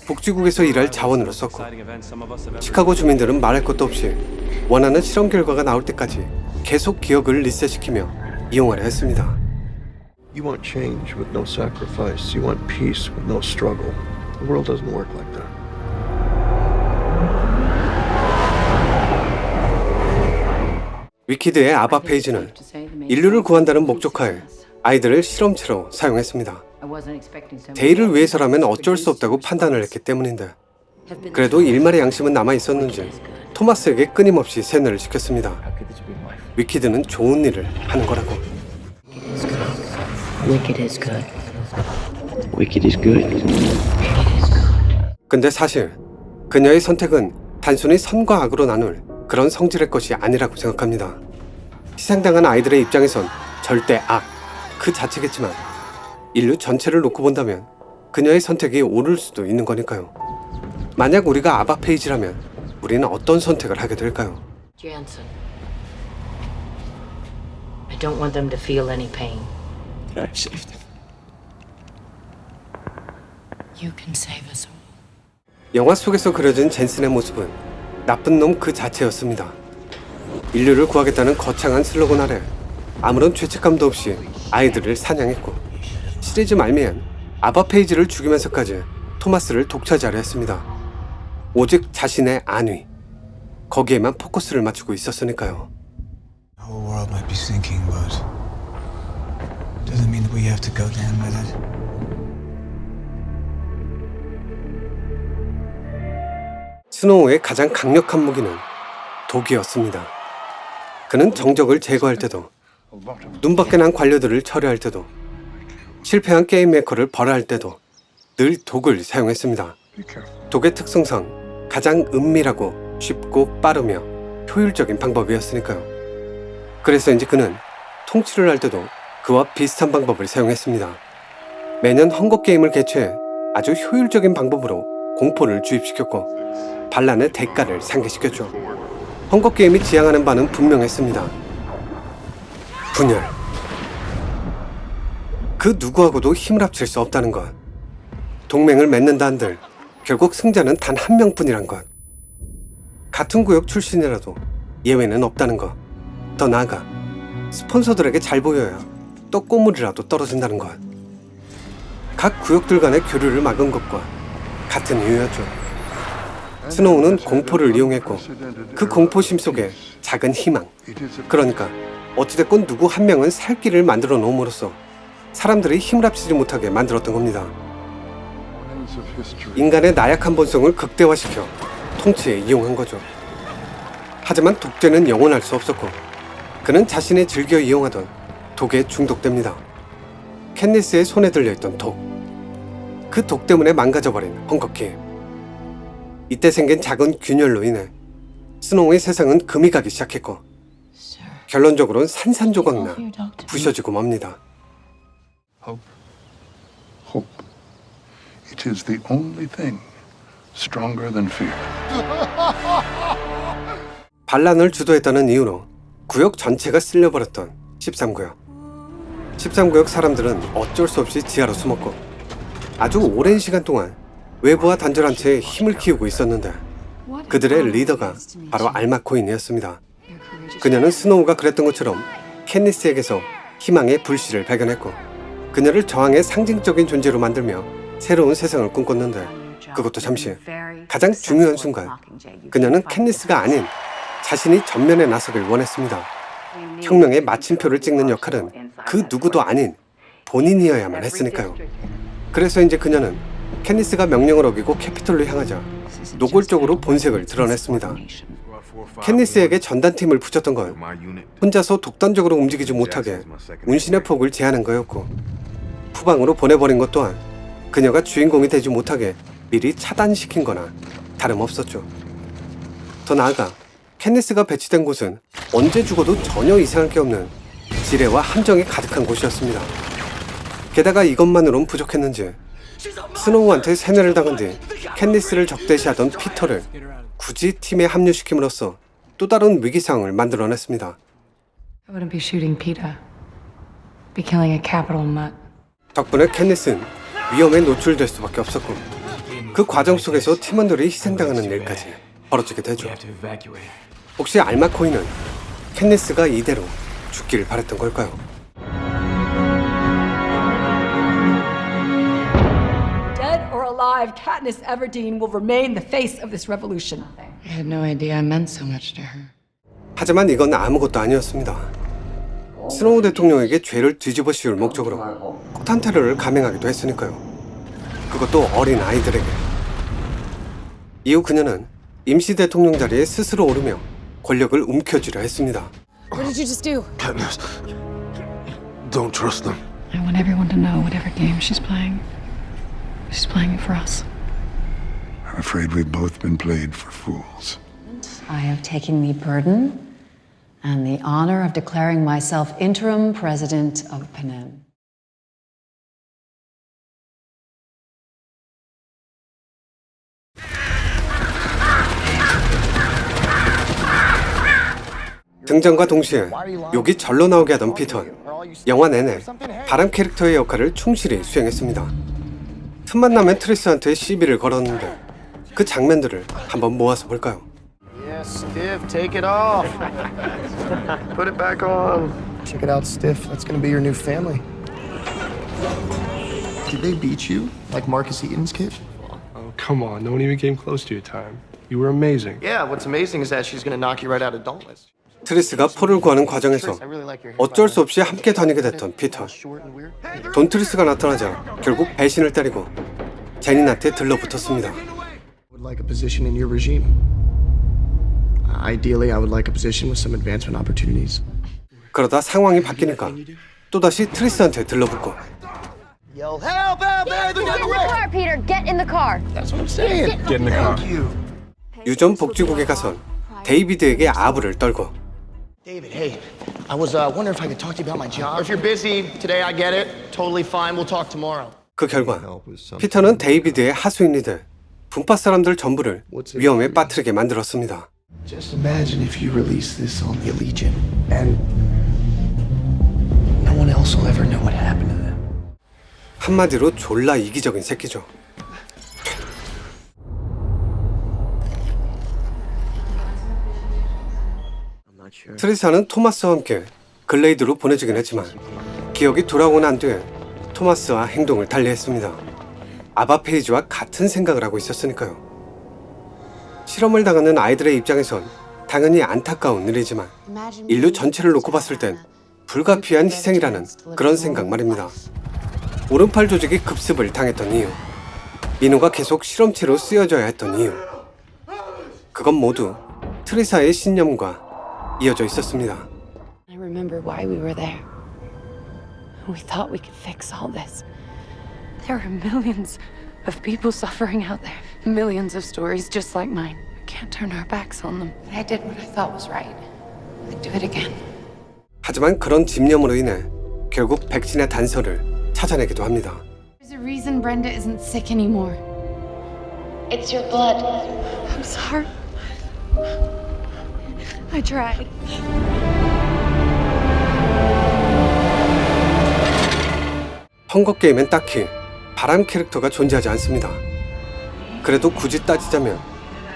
복지국에서 일할 자원으로 썼고 시카고 주민들은 말할 것도 없이 원하는 실험 결과가 나올 때까지 계속 기억을 리셋시키며 이용하려 했습니다. You want change with no sacrifice. You want peace with no struggle. The world doesn't work like that. 위키드의 아바 페이지는 인류를 구한다는 목적하에 아이들을 실험체로 사용했습니다. 데이를 위해서라면 어쩔 수 없다고 판단을 했기 때문인데 그래도 일말의 양심은 남아있었는지 토마스에게 끊임없이 세뇌를 시켰습니다. 위키드는 좋은 일을 하는 거라고. Wicked is good. Wicked is good. 근데 사실 그녀의 선택은 단순히 선과 악으로 나눌 그런 성질의 것이 아니라고 생각합니다. 희생당한 아이들의 입장에선 절대 악 그 자체겠지만 인류 전체를 놓고 본다면 그녀의 선택이 옳을 수도 있는 거니까요. 만약 우리가 아바 페이지라면 우리는 어떤 선택을 하게 될까요? Jansen. I don't want them to feel any pain. I saved them. You can save us. 영화 속에서 그려진 젠슨의 모습은 나쁜 놈 그 자체였습니다. 인류를 구하겠다는 거창한 슬로건 아래 아무런 죄책감도 없이 아이들을 사냥했고 시리즈 말미엔 아바 페이지를 죽이면서까지 토마스를 독차지하려 했습니다. 오직 자신의 안위 거기에만 포커스를 맞추고 있었으니까요. The whole world might be sinking, but doesn't mean that we have to go down with it. 스노우의 가장 강력한 무기는 독이었습니다. 그는 정적을 제거할 때도 눈밖에 난 관료들을 처리할 때도 실패한 게임 메이커를 벌할 때도 늘 독을 사용했습니다. 독의 특성상 가장 은밀하고 쉽고 빠르며 효율적인 방법이었으니까요. 그래서인지 그는 통치를 할 때도 그와 비슷한 방법을 사용했습니다. 매년 헝거게임을 개최해 아주 효율적인 방법으로 공포를 주입시켰고 반란의 대가를 상기시켰죠. 헝거게임이 지향하는 바는 분명했습니다. 분열. 그 누구하고도 힘을 합칠 수 없다는 것. 동맹을 맺는다 한들 결국 승자는 단 한 명뿐이란 것. 같은 구역 출신이라도 예외는 없다는 것. 더 나아가 스폰서들에게 잘 보여야 떡고물이라도 떨어진다는 것. 각 구역들 간의 교류를 막은 것과 같은 이유였죠. 스노우는 공포를 이용했고 그 공포심 속에 작은 희망, 그러니까 어찌됐건 누구 한 명은 살 길을 만들어 놓음으로써 사람들이 힘을 합치지 못하게 만들었던 겁니다. 인간의 나약한 본성을 극대화시켜 통치에 이용한 거죠. 하지만 독재는 영원할 수 없었고 그는 자신이 즐겨 이용하던 독에 중독됩니다. 캔니스의 손에 들려있던 독. 그 독 때문에 망가져버린 헝거게임. 이때 생긴 작은 균열로 인해 스노우의 세상은 금이 가기 시작했고 결론적으로는 산산조각나 부셔지고 맙니다. hope. It is the only thing stronger than fear. 반란을 주도했다는 이유로 구역 전체가 쓸려버렸던 13구역. 13구역 사람들은 어쩔 수 없이 지하로 숨었고 아주 오랜 시간 동안 외부와 단절한 채 힘을 키우고 있었는데 그들의 리더가 바로 알마 코인이었습니다. 그녀는 스노우가 그랬던 것처럼 캣니스에게서 희망의 불씨를 발견했고 그녀를 저항의 상징적인 존재로 만들며 새로운 세상을 꿈꿨는데 그것도 잠시 가장 중요한 순간 그녀는 캣니스가 아닌 자신이 전면에 나서길 원했습니다. 혁명의 마침표를 찍는 역할은 그 누구도 아닌 본인이어야만 했으니까요. 그래서 이제 그녀는 캣니스가 명령을 어기고 캐피톨로 향하자 노골적으로 본색을 드러냈습니다. 캣니스에게 전단팀을 붙였던 건 혼자서 독단적으로 움직이지 못하게 운신의 폭을 제한한 거였고 후방으로 보내버린 것 또한 그녀가 주인공이 되지 못하게 미리 차단시킨 거나 다름없었죠. 더 나아가 캣니스가 배치된 곳은 언제 죽어도 전혀 이상할 게 없는 지뢰와 함정이 가득한 곳이었습니다. 게다가 이것만으론 부족했는지 스노우한테 세뇌를 당한 뒤 캣니스를 적대시하던 피터를 굳이 팀에 합류시킴으로써 또 다른 위기 상황을 만들어냈습니다. I wouldn't be shooting Peter. Be killing a capital mutt. 덕분에 캣니스는 위험에 노출될 수밖에 없었고 그 과정 속에서 팀원들이 희생당하는 일까지 벌어지게 되죠. 혹시 알마 코인은 캣니스가 이대로 죽기를 바랬던 걸까요? Dead or alive, Katniss Everdeen will remain the face of this revolution. I had no idea I meant so much to her. 하지만 이건 아무것도 아니었습니다. 스노우 대통령에게 죄를 뒤집어 씌울 목적으로 폭탄 테러를 감행하기도 했으니까요. 그것도 어린 아이들에게. 이후 그녀는 임시 대통령 자리에 스스로 오르며 권력을 움켜쥐려 했습니다. What did you just do? Katniss, don't trust them. I want everyone to know whatever game she's playing it for us. I'm afraid we've both been played for fools. I have taken the burden and the honor of declaring myself interim president of Panem. 등장과 동시에 욕이 절로 나오게 하던 피터는 영화 내내 바람 캐릭터의 역할을 충실히 수행했습니다. 틈만 나면 트리스한테 시비를 걸었는데 그 장면들을 한번 모아서 볼까요? Yes, Stiff, take it off. Put it back on. Check it out, Stiff. That's gonna be your new family. Did they beat you like Marcus Eaton's kid? Oh, come on. No one even came close to your time. You were amazing. Yeah, what's amazing is that she's gonna knock you right out of Dauntless. 트리스가 폴을 구하는 과정에서 어쩔 수 없이 함께 다니게 됐던 피터. 돈 트리스가 나타나자 결국 배신을 때리고 제닌한테 들러붙었습니다. Would like a position in your regime. Ideally, I would like a position with some advancement opportunities. 그러다 상황이 바뀌니까 또다시 트리스한테 들러붙고 Yo, help, help, help! Get in the car, Peter. Get in the car. That's what I'm saying. Get in the car. Thank you. 유전 복지국에 가선 데이비드에게 아부를 떨고 David, hey, I was wondering if I could talk to you about my job. If you're busy today, I get it. Totally fine. We'll talk tomorrow. 그 결과 피터는 데이비드의 하수인이 돼 분파 사람들 전부를 위험에 빠뜨리게 만들었습니다. Just imagine if you release this on the Legion and no one else will ever know what happened to them. 한마디로 졸라 이기적인 새끼죠. 트리사는 토마스와 함께 글레이드로 보내지긴 했지만 기억이 돌아오고 난 뒤에 토마스와 행동을 달리했습니다. 아바 페이지와 같은 생각을 하고 있었으니까요. 실험을 당하는 아이들의 입장에선 당연히 안타까운 일이지만 인류 전체를 놓고 봤을 땐 불가피한 희생이라는 그런 생각 말입니다. 오른팔 조직이 급습을 당했던 이유, 민호가 계속 실험체로 쓰여져야 했던 이유, 그건 모두 트리사의 신념과 이어져 있었습니다. I remember why we were there. We thought we could fix all this. There are millions of people suffering out there. Millions of stories just like mine. We can't turn our backs on them. I did what I thought was right. I'd do it again. 하지만 그런 집념으로 인해 결국 백신의 단서를 찾아내기도 합니다. There's a reason Brenda isn't sick anymore. It's your blood. I'm sorry. I tried. 헝거게임엔 딱히 바람 캐릭터가 존재하지 않습니다. 그래도 굳이 따지자면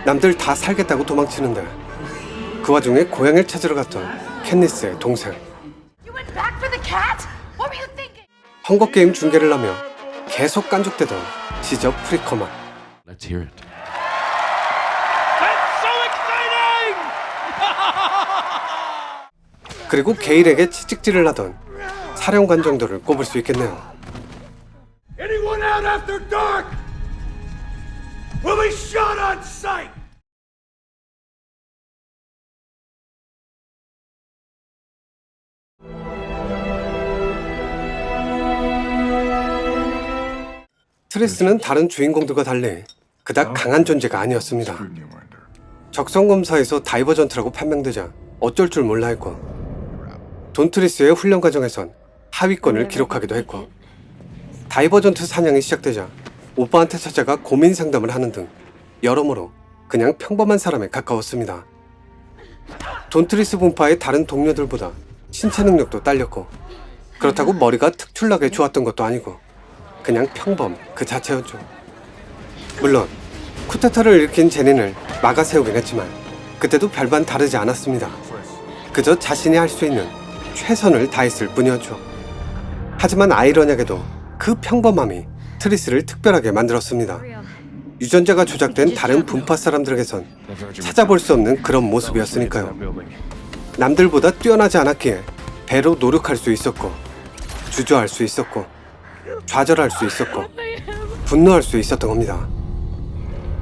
남들 다 살겠다고 도망치는데 그 와중에 고향을 찾으러 갔던 캣니스의 동생. 헝거게임 중계를 하며 계속 깐족대던 지저 프리커만. Let's hear it. 그리고 게일에게 채찍질을 하던 사령관 정도를 꼽을 수 있겠네요. Anyone out after dark will be shot on sight. 트리스는 다른 주인공들과 달리 그닥 강한 존재가 아니었습니다. 적성검사에서 다이버전트라고 판명되자 어쩔 줄 몰라 했고, 돈 트리스의 훈련 과정에선 하위권을 기록하기도 했고, 다이버전트 사냥이 시작되자 오빠한테 찾아가 고민 상담을 하는 등 여러모로 그냥 평범한 사람에 가까웠습니다. 돈 트리스 분파의 다른 동료들보다 신체 능력도 딸렸고, 그렇다고 머리가 특출나게 좋았던 것도 아니고 그냥 평범 그 자체였죠. 물론 쿠데타를 일으킨 제닌을 막아세우긴 했지만 그때도 별반 다르지 않았습니다. 그저 자신이 할 수 있는 최선을 다했을 뿐이었죠. 하지만 아이러니하게도 그 평범함이 트리스를 특별하게 만들었습니다. 유전자가 조작된 다른 분파 사람들에게선 찾아볼 수 없는 그런 모습이었으니까요. 남들보다 뛰어나지 않았기에 배로 노력할 수 있었고, 주저할 수 있었고, 좌절할 수 있었고, 분노할 수 있었던 겁니다.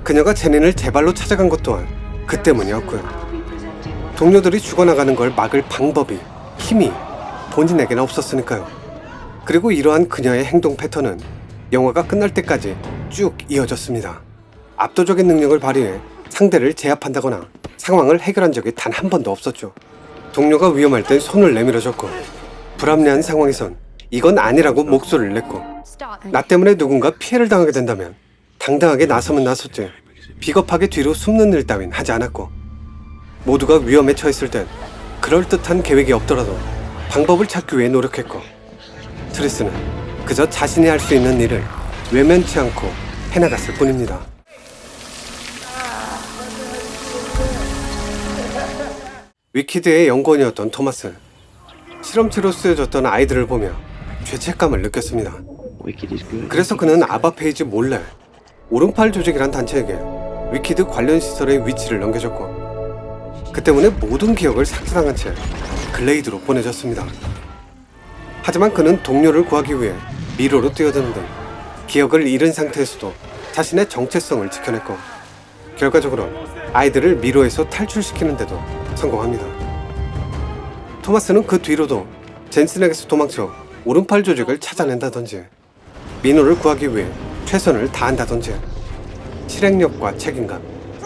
그녀가 제닌을 제발로 찾아간 것 또한 그 때문이었고요. 동료들이 죽어나가는 걸 막을 방법이, 힘이 본인에게는 없었으니까요. 그리고 이러한 그녀의 행동 패턴은 영화가 끝날 때까지 쭉 이어졌습니다. 압도적인 능력을 발휘해 상대를 제압한다거나 상황을 해결한 적이 단 한 번도 없었죠. 동료가 위험할 땐 손을 내밀어줬고, 불합리한 상황에선 이건 아니라고 목소리를 냈고, 나 때문에 누군가 피해를 당하게 된다면 당당하게 나서면 나섰지 비겁하게 뒤로 숨는 일 따윈 하지 않았고, 모두가 위험에 처했을 땐 그럴듯한 계획이 없더라도 방법을 찾기 위해 노력했고, 트리스는 그저 자신이 할 수 있는 일을 외면치 않고 해나갔을 뿐입니다. 위키드의 연구원이었던 토마스, 실험체로 쓰여졌던 아이들을 보며 죄책감을 느꼈습니다. 그래서 그는 아바페이지 몰래 오른팔 조직이란 단체에게 위키드 관련 시설의 위치를 넘겨줬고, 그 때문에 모든 기억을 삭제당한 채 글레이드로 보내졌습니다. 하지만 그는 동료를 구하기 위해 미로로 뛰어드는 등 기억을 잃은 상태에서도 자신의 정체성을 지켜냈고, 결과적으로 아이들을 미로에서 탈출시키는 데도 성공합니다. 토마스는 그 뒤로도 젠슨에게서 도망쳐 오른팔 조직을 찾아낸다든지, 미노를 구하기 위해 최선을 다한다든지 실행력과 책임감,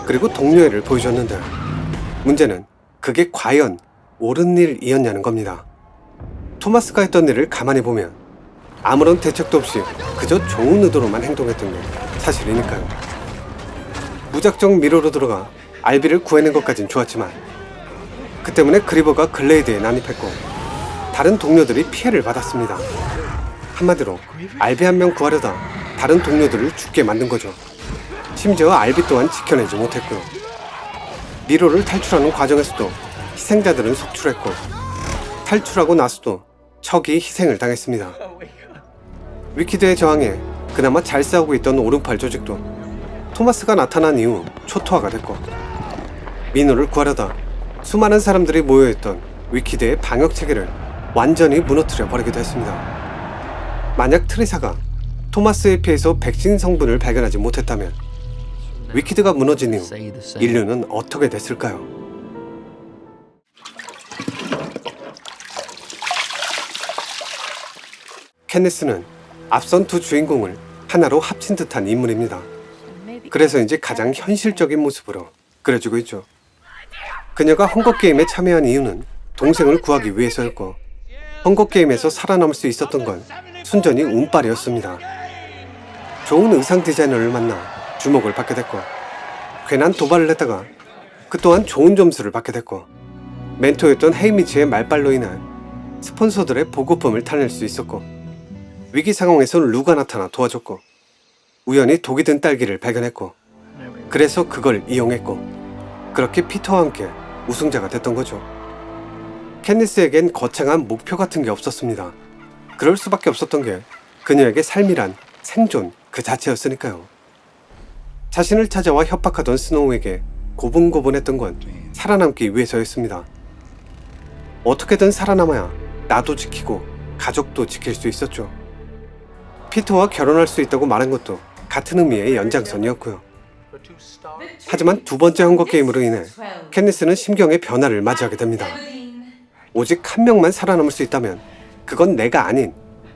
그리고 동료애를 보여줬는데, 문제는 그게 과연 옳은 일이었냐는 겁니다. 토마스가 했던 일을 가만히 보면 아무런 대책도 없이 그저 좋은 의도로만 행동했던 게 사실이니까요. 무작정 미로로 들어가 알비를 구해낸 것까진 좋았지만 그 때문에 그리버가 글레이드에 난입했고 다른 동료들이 피해를 받았습니다. 한마디로 알비 한 명 구하려다 다른 동료들을 죽게 만든 거죠. 심지어 알비 또한 지켜내지 못했고요. 미로를 탈출하는 과정에서도 희생자들은 속출했고, 탈출하고 나서도 척이 희생을 당했습니다. 위키드의 저항에 그나마 잘 싸우고 있던 오른팔 조직도 토마스가 나타난 이후 초토화가 됐고, 미노를 구하려다 수많은 사람들이 모여있던 위키드의 방역체계를 완전히 무너뜨려 버리기도 했습니다. 만약 트리사가 토마스의 피에서 백신 성분을 발견하지 못했다면 위키드가 무너진 이후 인류는 어떻게 됐을까요? 캣니스는 앞선 두 주인공을 하나로 합친 듯한 인물입니다. 그래서인지 가장 현실적인 모습으로 그려지고 있죠. 그녀가 헝거게임에 참여한 이유는 동생을 구하기 위해서였고, 헝거게임에서 살아남을 수 있었던 건 순전히 운빨이었습니다. 좋은 의상 디자이너를 만나 주목을 받게 됐고, 괜한 도발을 했다가 그 또한 좋은 점수를 받게 됐고, 멘토였던 헤이미치의 말발로 인해 스폰서들의 보급품을 타낼 수 있었고, 위기 상황에선 루가 나타나 도와줬고, 우연히 독이 든 딸기를 발견했고, 그래서 그걸 이용했고, 그렇게 피터와 함께 우승자가 됐던 거죠. 캔디스에겐 거창한 목표 같은 게 없었습니다. 그럴 수밖에 없었던 게 그녀에게 삶이란 생존 그 자체였으니까요. 자신을 찾아와 협박하던 스노우에게 고분고분했던 건 살아남기 위해서였습니다. 어떻게든 살아남아야 나도 지키고 가족도 지킬 수 있었죠. 피터와 결혼할 수 있다고 말한 것도 같은 의미의 연장선이었고요. 하지만 두 번째 헝거게임으로 인해 캔디스는 심경의 변화를 맞이하게 됩니다. 오직 한 명만 살아남을 수 있다면 그건 내가 아닌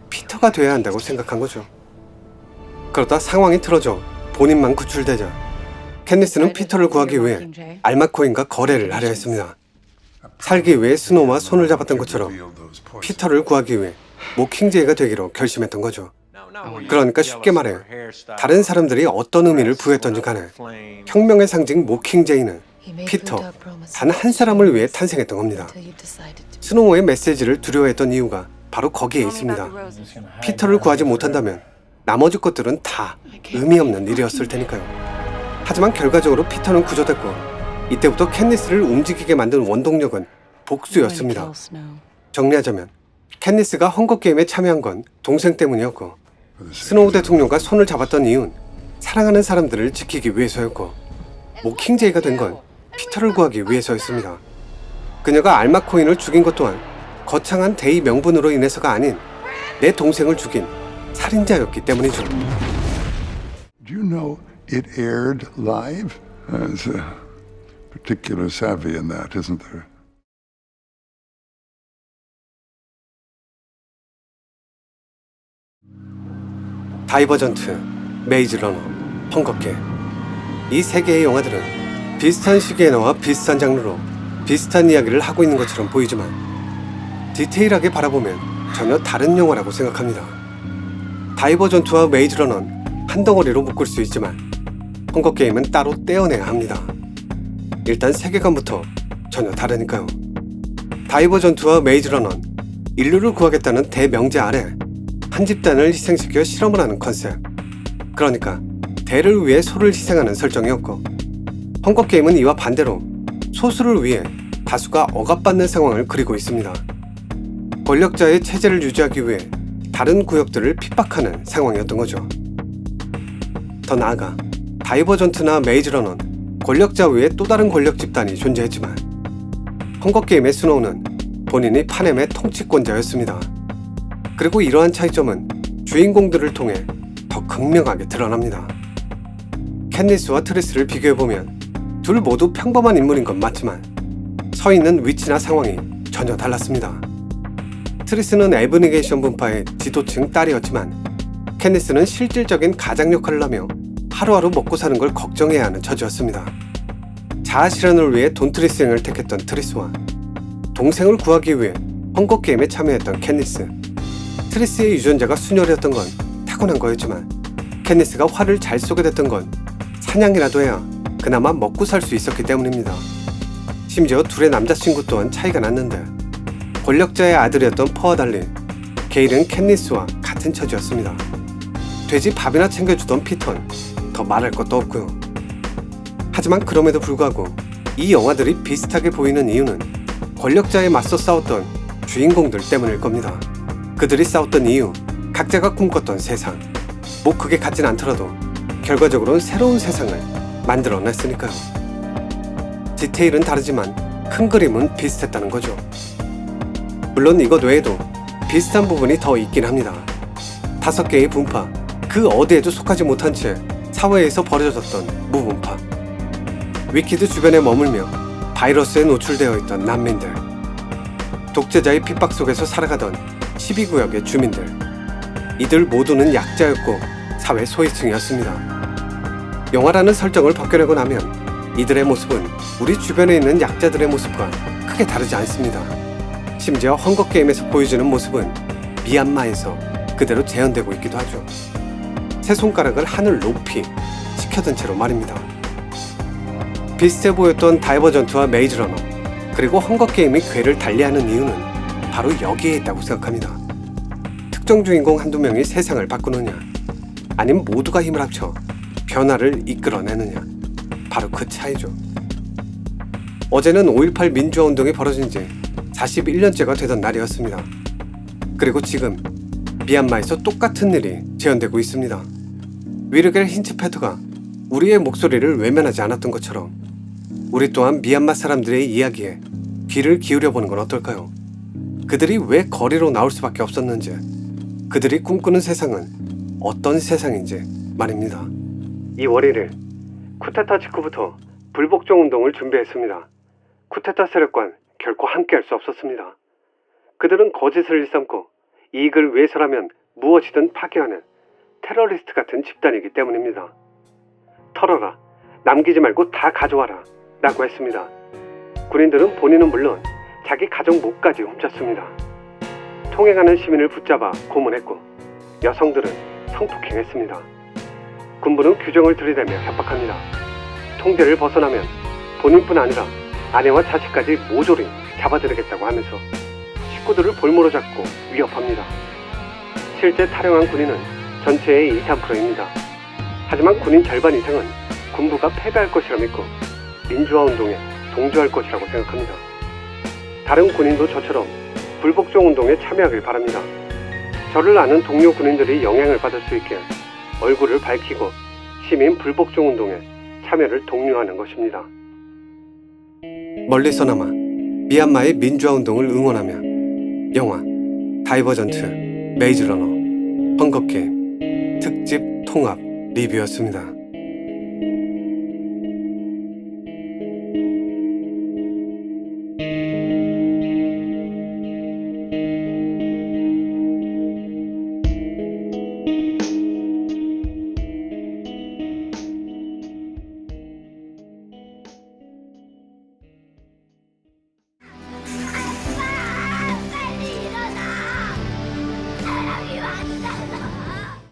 피터가 돼야 한다고 생각한 거죠. 그러다 상황이 틀어져 본인만 구출되자 캔디스는 피터를 구하기 위해 알마코인과 거래를 하려 했습니다. 살기 위해 스노우와 손을 잡았던 것처럼 피터를 구하기 위해 모킹제이가 되기로 결심했던 거죠. 그러니까 쉽게 말해 다른 사람들이 어떤 의미를 부여했던지 간에 혁명의 상징 모킹제이는 피터 단 한 사람을 위해 탄생했던 겁니다. 스노우의 메시지를 두려워했던 이유가 바로 거기에 있습니다. 피터를 구하지 못한다면 나머지 것들은 다 의미 없는 일이었을 테니까요. 하지만 결과적으로 피터는 구조됐고, 이때부터 캔디스를 움직이게 만든 원동력은 복수였습니다. 정리하자면 캔디스가 헝거게임에 참여한 건 동생 때문이었고, 스노우 대통령과 손을 잡았던 이유는 사랑하는 사람들을 지키기 위해서였고, 모킹제이가 된 건 피터를 구하기 위해서였습니다. 그녀가 알마코인을 죽인 것 또한 거창한 대의 명분으로 인해서가 아닌 내 동생을 죽인 살인자였기 때문이죠. Do you know it aired live? There's a particular savvy in that, isn't there? 다이버전트, 메이즈 러너, 헝거게임. 이 세 개의 영화들은 비슷한 시기에 나와 비슷한 장르로 비슷한 이야기를 하고 있는 것처럼 보이지만 디테일하게 바라보면 전혀 다른 영화라고 생각합니다. 다이버전트와 메이즈 러너는 한 덩어리로 묶을 수 있지만 헝거게임은 따로 떼어내야 합니다. 일단 세계관부터 전혀 다르니까요. 다이버전트와 메이즈 러너는 인류를 구하겠다는 대명제 아래 한 집단을 희생시켜 실험을 하는 컨셉, 그러니까 대를 위해 소를 희생하는 설정이었고, 헝거게임은 이와 반대로 소수를 위해 다수가 억압받는 상황을 그리고 있습니다. 권력자의 체제를 유지하기 위해 다른 구역들을 핍박하는 상황이었던 거죠. 더 나아가 다이버전트나 메이즈 러너는 권력자 외에 또 다른 권력 집단이 존재했지만 헝거게임의 스노우는 본인이 파넴의 통치권자였습니다. 그리고 이러한 차이점은 주인공들을 통해 더 극명하게 드러납니다. 캔디스와 트리스를 비교해보면 둘 모두 평범한 인물인 건 맞지만 서 있는 위치나 상황이 전혀 달랐습니다. 트리스는 애브니게이션 분파의 지도층 딸이었지만 캔디스는 실질적인 가장 역할을 하며 하루하루 먹고 사는 걸 걱정해야 하는 처지였습니다. 자아실현을 위해 돈트리스행을 택했던 트리스와 동생을 구하기 위해 헝거게임에 참여했던 캔디스. 트리스의 유전자가 순혈이었던 건 타고난 거였지만 캔디스가 화를 잘 쏘게 됐던 건 사냥이라도 해야 그나마 먹고 살 수 있었기 때문입니다. 심지어 둘의 남자친구 또한 차이가 났는데 권력자의 아들이었던 퍼와 달리 게일은 캔디스와 같은 처지였습니다. 돼지 밥이나 챙겨주던 피터는 더 말할 것도 없고요. 하지만 그럼에도 불구하고 이 영화들이 비슷하게 보이는 이유는 권력자에 맞서 싸웠던 주인공들 때문일 겁니다. 그들이 싸웠던 이유, 각자가 꿈꿨던 세상, 뭐 그게 같진 않더라도 결과적으로는 새로운 세상을 만들어냈으니까요. 디테일은 다르지만 큰 그림은 비슷했다는 거죠. 물론 이것 외에도 비슷한 부분이 더 있긴 합니다. 5개의 분파, 그 어디에도 속하지 못한 채 사회에서 벌어졌던 무분파, 위키드 주변에 머물며 바이러스에 노출되어 있던 난민들, 독재자의 핍박 속에서 살아가던 12구역의 주민들, 이들 모두는 약자였고 사회 소외층이었습니다. 영화라는 설정을 벗겨내고 나면 이들의 모습은 우리 주변에 있는 약자들의 모습과 크게 다르지 않습니다. 심지어 헝거게임에서 보여주는 모습은 미얀마에서 그대로 재현되고 있기도 하죠. 세 손가락을 하늘 높이 치켜든 채로 말입니다. 비슷해 보였던 다이버전트와 메이즈러너, 그리고 헝거게임이 궤를 달리하는 이유는 바로 여기에 있다고 생각합니다. 특정 주인공 한두 명이 세상을 바꾸느냐, 아니면 모두가 힘을 합쳐 변화를 이끌어내느냐, 바로 그 차이죠. 어제는 5.18 민주화운동이 벌어진 지 41년째가 되던 날이었습니다. 그리고 지금 미얀마에서 똑같은 일이 재현되고 있습니다. 위르겔 힌츠페터가 우리의 목소리를 외면하지 않았던 것처럼 우리 또한 미얀마 사람들의 이야기에 귀를 기울여보는 건 어떨까요? 그들이 왜 거리로 나올 수밖에 없었는지, 그들이 꿈꾸는 세상은 어떤 세상인지 말입니다. 2월 1일 쿠데타 직후부터 불복종 운동을 준비했습니다. 쿠데타 세력과는 결코 함께할 수 없었습니다. 그들은 거짓을 일삼고 이익을 위해서라면 무엇이든 파괴하는 테러리스트 같은 집단이기 때문입니다. 털어라, 남기지 말고 다 가져와라 라고 했습니다. 군인들은 본인은 물론 자기 가족 목까지 훔쳤습니다. 통행하는 시민을 붙잡아 고문했고 여성들은 성폭행했습니다. 군부는 규정을 들이대며 협박합니다. 통제를 벗어나면 본인뿐 아니라 아내와 자식까지 모조리 잡아들이겠다고 하면서 식구들을 볼모로 잡고 위협합니다. 실제 탈영한 군인은 전체의 2, 3%입니다. 하지만 군인 절반 이상은 군부가 패배할 것이라 믿고 민주화운동에 동조할 것이라고 생각합니다. 다른 군인도 저처럼 불복종 운동에 참여하길 바랍니다. 저를 아는 동료 군인들이 영향을 받을 수 있게 얼굴을 밝히고 시민 불복종 운동에 참여를 독려하는 것입니다. 멀리서나마 미얀마의 민주화운동을 응원하며 영화 다이버전트, 메이즈러너, 헝거게임 특집 통합 리뷰였습니다.